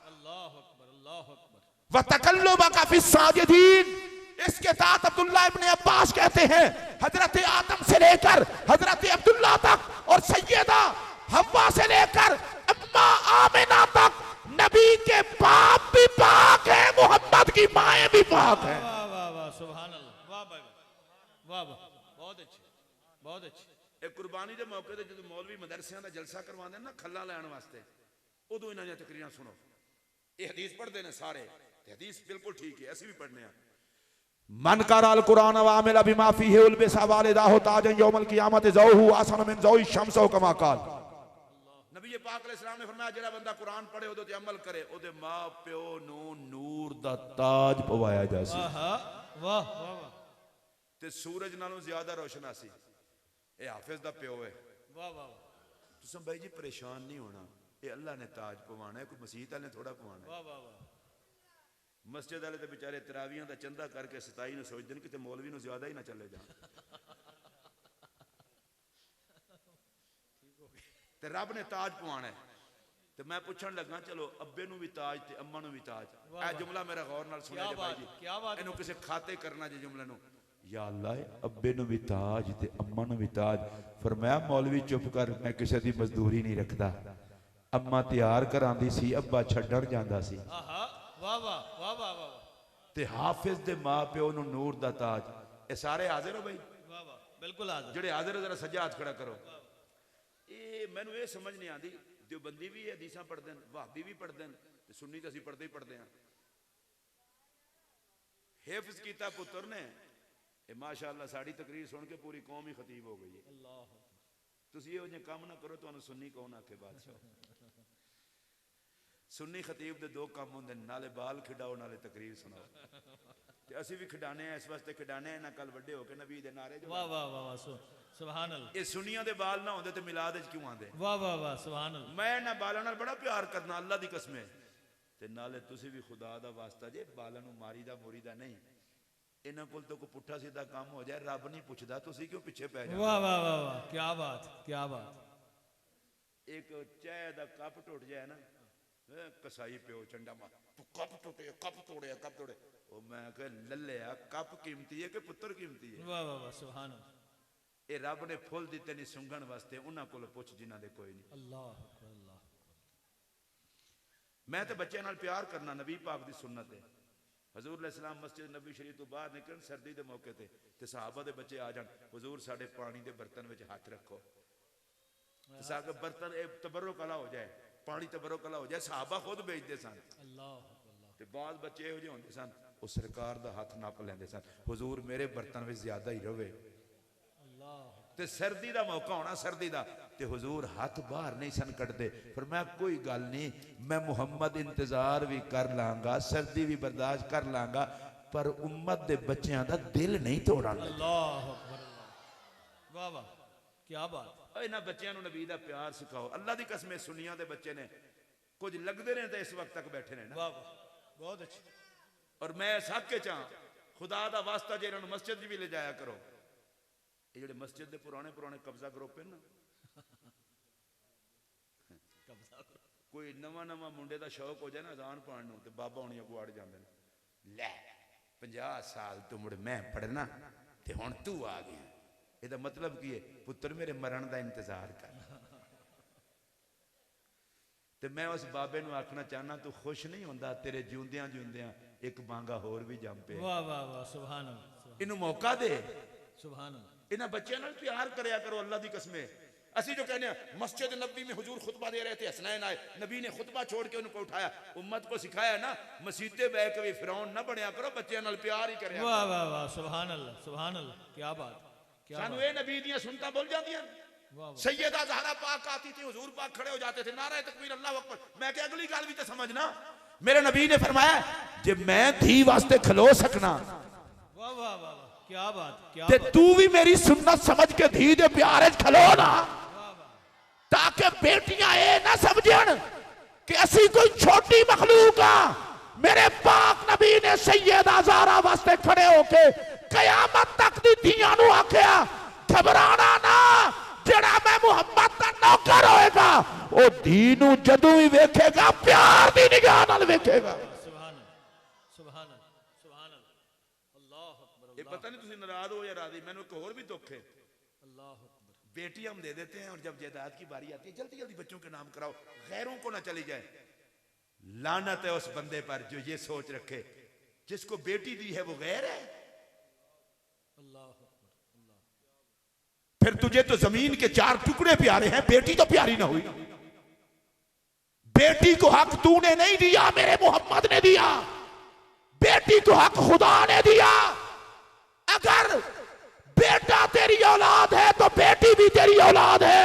अल्लाह अकबर अल्लाह अकबर। व तकल्लुबा का फिस साजिदीन। इसके साथ अब्दुल्लाह इब्ने अब्बास कहते हैं हजरत आदम से लेकर हजरत अब्दुल्लाह तक और सैयदा हव्वा से लेकर अम्मा आमिना तक नबी के बाप भी पाक है, मोहम्मद की माएं भी पाक है। वाह वाह वाह सुभान अल्लाह। वाह भाई वाह वाह बहुत अच्छे बहुत अच्छे। एक कुर्बानी के मौके ते जदों मौलवी मदरसियां दा जलसा करवांदे ना खल्ला लैण वास्ते, उदों इन्हां दी तकरीरां सुनो। ये हदीस पढ़दे ने सारे, हदीस बिल्कुल ठीक है, असि भी पढ़ने आ। मन कराल कुरान व आमिला बिमा फीहि उलबिसा वालिदाहु ताजन यौमल क़ियामत ज़ौहु आसन मिन ज़ौइ शम्स कमा क़ाल। नबी पाक अलैहिस्सलाम ने फरमाया जेड़ा बंदा कुरान पढ़े उहदे ते अमल करे ओदे मां प्यो नू नूर दा ताज पवाया जासी। वाह वाह वाह ते सूरज नालों ज्यादा रोशन आसी। ए हाफिज दा प्यो है। वाह वाह। तुम भाई जी परेशान नहीं होना, ये अल्लाह ने ताज पवाना है, कोई मसीत वाले ने थोड़ा पवाना है। वाह वाह वाह। मस्जिद वाले तो बेचारे तरावियां का चंदा करके 27 ਨੂੰ सोचते कि मौलवी ਨੂੰ ज्यादा ही ना चले जान। ते रब ने ताज पवाना है। ते मैं पूछण लगा चलो अब्बे नू भी ताज ते अम्मा नू भी ताज। ए जुमला मेरा गौर नाल सुनिया जे भाई जी, क्या बात, इनू किसी खाते करना जे जुमले नू। या अल्लाह अब्बे नू भी ताज ते अम्मा नू भी ताज। फरमाया मौलवी चुप कर, मैं किसी दी मजदूरी नहीं रखदा। अम्मा तैयार करांदी सी, अब्बा छड्डण जांदा सी। वाह वाह वाह वाह वाह। ते हाफिज दे मां प्यो नू नूर दा ताज। ये सारे हाजिर हो भाई? वाह वाह बिल्कुल हाजिर। जेड़े हाजिर हो जरा सज्जा हाथ खड़ा करो। ये मैनू ये समझ नहीं आती, देवबंदी भी हदीसां पढ़ते हैं, वहाबी भी पढ़ते हैं, ते सुन्नी तो असीं पढ़ते ही पढ़ते हैं। हिफ्ज कीता पुत्र ने, ये माशाअल्लाह साड़ी तकरीर सुन के पूरी कौम ही खतीब हो गई है। अल्लाह तुसीं इहो जिहा काम ना करो, तुहानू सुन्नी कौन आखे बादशाह। सुन्नी खतीब दे दो काम होंदे, नाले बाल खिडाओ नाले तकरीर सुनाओ। ते असीं भी खिडाने हैं, इस वास्ते खिडाने हैं ना कल वड्डे होके नबी दे नारे जो। वाह वाह वाह सुभान अल्लाह। ये सुन्नियां दे बाल ना होंदे ते मिलाद च क्यों आंदे? वाह वाह वाह सुभान अल्लाह। मैं ना बालां नाल बड़ा प्यार करना, अल्लाह दी कसम है। ते नाले तुसीं भी खुदा दा वास्ता जे बालां नू मारीदा मोरीदा नहीं। इन्हां कोल तो कोई पुट्ठा सीधा काम हो जाए रब नहीं पुछदा, तुसीं क्यों पिछे पै जांदे? वाह वाह वाह वाह क्या बात क्या बात। एक चाय दा कप टुट जाए ना, कसाई प्यो चंडा मार कप टुटे, कप तोड़े, कप तोड़े। ओ मैं कह लल्लिया कप कीमती है कि पुत्र कीमती है? वाह वाह वाह सुभान अल्लाह। ये रब ने फुल दिते नहीं सुंघण वास्ते, उन्हां कोल पुछ जिन्हां दे कोई नहीं। अल्लाह अकबर अल्लाह। मैं तो बच्चों नाल प्यार करना, नबी पाक दी सुन्नत है। हजूर अलैहिस्सलाम मस्जिद नबी शरीफ तो बाहर निकलन सर्दी के मौके ते सहाबा दे बच्चे आ जान, हुजूर साडे पानी दे बर्तन विच हाथ रखो ताकि बर्तन तबरुक वाला हो जाए, पानी तबरुक वाला हो जाए। सहाबा खुद बेचते सन। अल्लाह ते बाद बच्चे इहो जिहे होंदे सन, वो सरकार दा हाथ नप लेंदे सन, हुजूर मेरे बर्तन विच ज्यादा ही रवे। ते सर्दी दा मौका होना, सर्दी दा ते हुजूर हाथ बाहर नहीं सन कटदे। पर मैं कोई गल नहीं, मैं मुहम्मद इंतजार भी कर लांगा, सर्दी भी बर्दाश्त कर लांगा, पर उम्मत दे बच्चों दा दिल नहीं तोड़न। अल्लाह अकबर अल्लाह। वाह वाह क्या बात। इन्हां बच्चों नबी दा प्यार सिखाओ। अल्लाह दी कसम सुनिया दे बच्चे ने कुछ लगते ने तो इस वक्त तक बैठे ने ना। वाह वाह बहुत अच्छी। और मैं सब के चाह खुदा दा वास्ता जे इन्हां मस्जिद भी ले जाया करो। ये जेडे मस्जिद दे पुराने पुराने कब्जा ग्रुप है ना, कोई नवा नवा मुंडे का शौक हो जाए ना अजान पाने नूं ते बाबा होनी अगू अड़ जाते हैं। लै 50 साल तू मुड़ मैं पढ़ना ते हुण तू आ गया। ਇਹਦਾ मतलब की है, पुत्र मेरे मरण का इंतजार कर। तो मैं उस बाबे नूं आखना चाहना, तू खुश नहीं होंदा तेरे जिउंदियां जिउंदियां एक बांगा होर भी जम पे। वाह वाह वाह सुभान अल्लाह। इनू मौका दे, सुभान अल्लाह। इन्हां बच्चों नाल प्यार करया करो। अल्लाह की कसम है, असी जो कहने मस्जिद नबी में हुजूर खुतबा दे रहे थे, हसनैन आए, नबी ने खुतबा छोड़ के उनको उठाया, उम्मत को सिखाया ना मसीते बह के भी फिरौन ना बनया करो, बच्चों नाल प्यार ही करया। वाह वाह वाह सुभान अल्लाह सुभान अल्लाह क्या बात। सानू ये नबी दियां सुनता बोल जाती हैं। सैयदा ज़हरा पाक आती थी, हुजूर पाक खड़े हो जाते थे, नारा तकबीर अल्लाह अकबर। मैं क्या अगली गल भी तो समझना, मेरे नबी ने फरमाया जे मैं धी वास्ते खलो सकना, वाह वाह वाह क्या बात क्या ते बात। तू भी मेरी सुन्नत समझ के धी दे प्यार च खलो ना, ताकि बेटियां ये ना समझन कि असी कोई छोटी मखलूक हां। मेरे पाक नबी ने सैयदा ज़हरा वास्ते खड़े होके कयामत तक दी धीआं नूं आखिया घबराना ना, जेड़ा मैं मुहम्मद दा नौकर होएगा ओ धी नूं जदों ही वेखेगा प्यार दी निगाह नाल वेखेगा। सुभान अल्लाह सुभान अल्लाह सुभान अल्लाह अल्लाह अकबर। ये पता नहीं तुसी नाराज हो या राजी, मैंने एक और भी दुख है। अल्लाह अकबर। बेटी हम दे देते हैं और जब जायदाद की बारी आती है जल्दी जल्दी बच्चों के नाम कराओ, गैरों को ना चली जाए। लानत है उस बंदे पर जो ये सोच रखे जिसको बेटी दी है वो गैर है। अल्लाह अकबर अल्लाह। फिर तुझे तो जमीन के 4 टुकड़े प्यारे हैं, बेटी तो प्यारी ना हुई। बेटी को हक तूने नहीं दिया, मेरे मोहम्मद ने दिया। बेटी को हक खुदा ने दिया। अगर बेटा तेरी औलाद है तो बेटी भी तेरी औलाद है,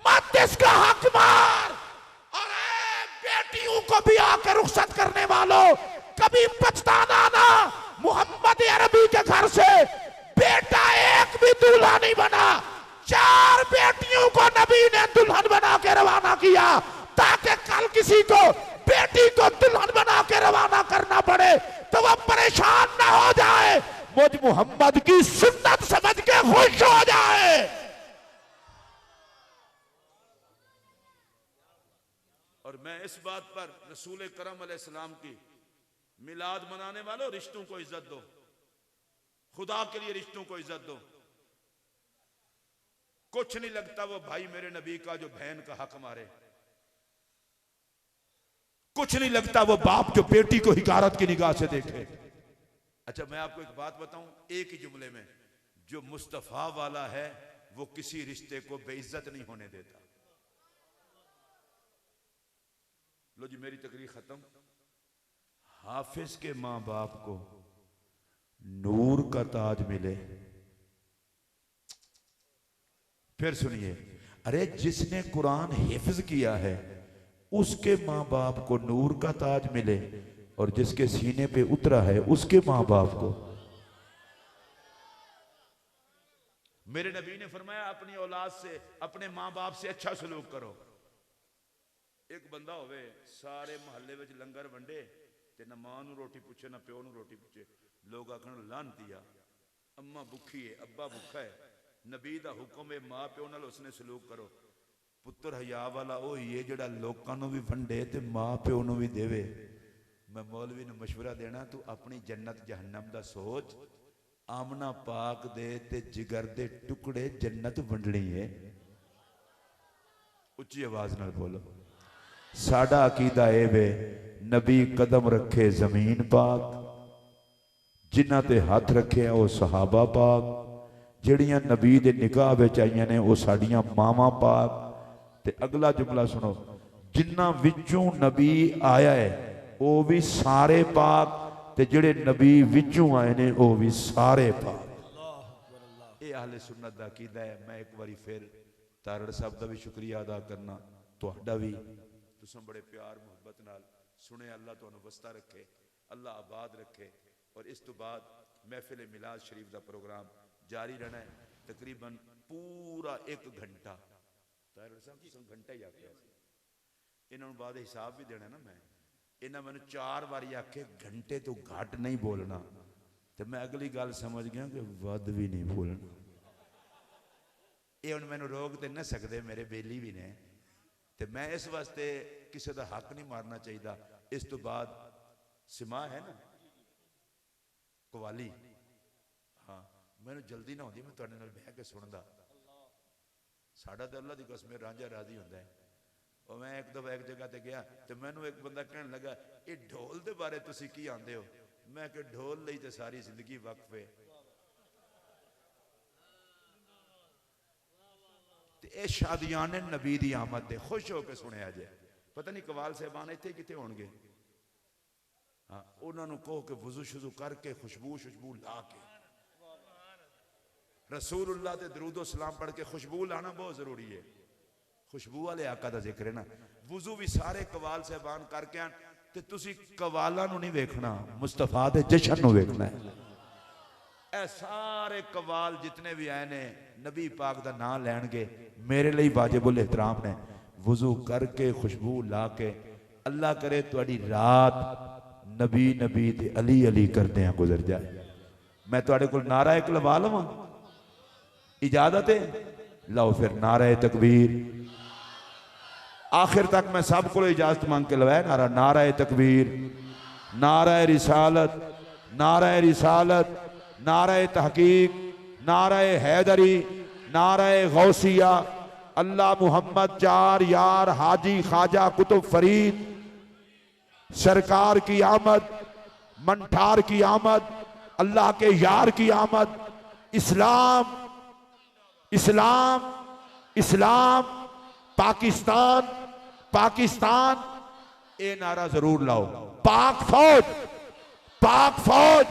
मत इसका हक मार। रुखसत करने वालों, कभी पछताना ना। मोहम्मद अरबी के घर से बेटा एक भी दूल्हा नहीं बना, 4 बेटियों को नबी ने दुल्हन बना के रवाना किया, ताकि कल किसी को बेटी को दुल्हन बना के रवाना करना पड़े तो वह परेशान ना हो जाए, मुझ मोहम्मद की सुन्नत समझ के खुश हो जाए। और मैं इस बात पर रसूल करम अलैहिस्सलाम की मिलाद मनाने वालों, रिश्तों को इज्जत दो, खुदा के लिए रिश्तों को इज्जत दो। कुछ नहीं लगता वो भाई मेरे नबी का जो बहन का हक मारे, कुछ नहीं लगता वो बाप जो बेटी को हिकारत की निगाह से देखे। अच्छा मैं आपको एक बात बताऊं एक ही जुमले में, जो मुस्तफा वाला है वो किसी रिश्ते को बेइज्जत नहीं होने देता। लो जी मेरी तकरीर खत्म। हाफिज के मां बाप को नूर का ताज मिले, फिर सुनिए, अरे जिसने कुरान हिफ्ज किया है उसके मां बाप को नूर का ताज मिले, और जिसके सीने पे उतरा है उसके मां बाप को। मेरे नबी ने फरमाया अपनी औलाद से, अपने मां बाप से अच्छा सलूक करो। एक बंदा होवे सारे मोहल्ले में लंगर वंडे ते ना मां नू रोटी पूछे ना प्यो नू रोटी पूछे, लोग आखन लानतिया, अम्मा भुखी है अब्बा भुखा है, नबी दा हुक्म है मां प्यो नाल उसने सलूक करो। पुत्र हया वाला वो ही है जिहड़ा लोकां नू भी वंडे ते मां प्यो नू भी देवे। मैं मौलवी नू मशवरा देना, तू अपनी जन्नत जहन्नम दा सोच, आमना पाक दे ते जिगर दे टुकड़े जन्नत वंडनी है। उच्ची आवाज नाल बोलो। साडा अकीदा ए वे नबी कदम रखे जमीन पाक, जिन्हां ते हथ रखे वो सहाबा पाक, जिहड़ियां नबी दे निकाह विच आईयां ने वो साडियां मावां पाक। ते अगला जुमला सुनो, जिन्हां विचों नबी आया है वो भी सारे पाक, ते जिहड़े नबी विचों आए ने वो भी सारे पाक। ये अहले सुन्नत दा अकीदा है। मैं एक बारी फिर तारड़ साहब दा भी शुक्रिया अदा करना, तुहाडा भी, तुसां बड़े प्यार मुहब्बत नाल सुने। अल्लाह तुहानू वस्ता रखे, अल्लाह आबाद रखे। और इस तो बाद महफिल मिलाद शरीफ का प्रोग्राम जारी रहना है, तकरीबन पूरा 1 घंटा। तारड़ साहब तुसां घंटा ही आख्या सी, इन्हां नू बाद हिसाब भी देना ना। मैं इन्हां मैनू 4 बारी आखे घंटे तो घट नहीं बोलना, तो मैं अगली गल समझ गया कि वध भी नहीं बोलना। ये हुण मैनू रोक तो ना सकते, मेरे बेली भी ने, तो मैं इस वास्ते किसी का हक नहीं मारना चाहिए। इस तो बाद सिमा है ना कवाली, हाँ मैनू जल्दी ना होती, मैं तुहाडे नाल बह के सुनदा। साडा तो अल्लाह दी कसम रांझा राजी हुंदा है। और मैं एक दफा एक जगह ते गया तो मैनू एक बंदा कहने लगा ये ढोल दे बारे तुसी की आंदे हो? मैं कि ढोल लई ते सारी जिंदगी वक्फ है। ये शादियाने नबी दी आमद दे खुश होकर सुने जे। पता नहीं कवाल साहबान इत्थे कित्थे होणगे। हाँ उन्होंने कहो कि वजू शुजू करके खुशबू शुशबू ला के रसूलुल्लाह ते दरूदो सलाम पढ़ के खुशबू लाना बहुत जरूरी है। खुशबू वाले आका दा जिक्र है ना। वजू भी सारे कवाल साहबान करके आन ते तुसी कवाला नू नहीं वेखना, मुस्तफा दे जशन नू वेखना है। ए सारे कवाल जितने भी आए ने नबी पाक दा नाम लैणगे मेरे लिए वाजिबुल एहतराम ने। वजू करके खुशबू ला के अल्लाह करे तुहाडी रात नबी नबी ते अली अली करदे आ गुजर जाए। मैं तुहाडे कोल नारा एक लवा लवां, इजाजत है? लाओ फिर नारा तकबीर। आखिर तक मैं सब को इजाजत मांग के लवाया नारा, नारा तकबीर, नारा रिसालत, नारा रिसालत, नारा तहकीक, नारा हैदरी, नारा गौसिया, अल्लाह मुहम्मद चार यार हाजी ख्वाजा कुतुब फरीद सरकार की आमद, मंठार की आमद, अल्लाह के यार की आमद, इस्लाम इस्लाम इस्लाम, पाकिस्तान पाकिस्तान, ये नारा जरूर लाओ। पाक फौज, पाक फौज।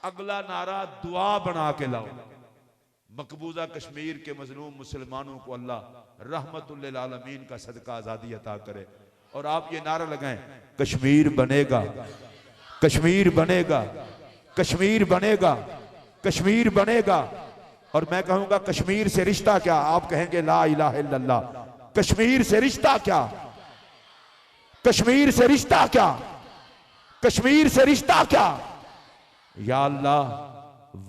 अगला नारा दुआ बना के लाओ। मकबूजा कश्मीर के मजलूम मुसलमानों को अल्लाह रहमतुल लिल आलमीन का सदका आजादी अता करे। और आप ये नारा लगाएं, कश्मीर बनेगा, कश्मीर बनेगा, कश्मीर बनेगा, कश्मीर बनेगा। और मैं कहूंगा कश्मीर से रिश्ता क्या? आप कहेंगे ला इलाहा इल्लल्लाह। कश्मीर से रिश्ता क्या? कश्मीर से रिश्ता क्या? कश्मीर से रिश्ता क्या? या अल्लाह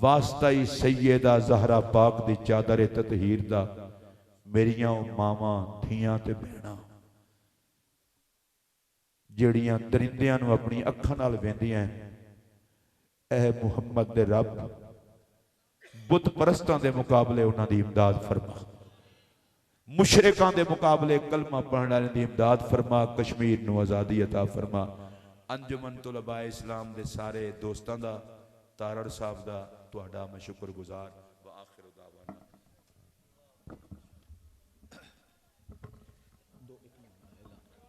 वास्ता ही सैयदा ज़हरा पाक दी चादर ततहीर दा मेरियां मावां धीयां ते भैणां ਜਿਹੜੀਆਂ ਦਰਿੰਦਿਆਂ ਨੂੰ ਆਪਣੀ ਅੱਖਾਂ ਨਾਲ ਵੇਂਦੀਆਂ ਐ ਮੁਹੰਮਦ ਦੇ ਰੱਬ बुत परस्तां दे मुकाबले उन्हां दी इमदाद फरमा, मुशरिकां दे मुकाबले कलमा पढ़ने वाले दी इमदाद फरमा, कश्मीर नूं आज़ादी अता फरमा। अंजुमन तुलबाए इस्लाम दे सारे दोस्तां दा, तारड़ साहब दा तुहाडा मैं शुक्रगुजार।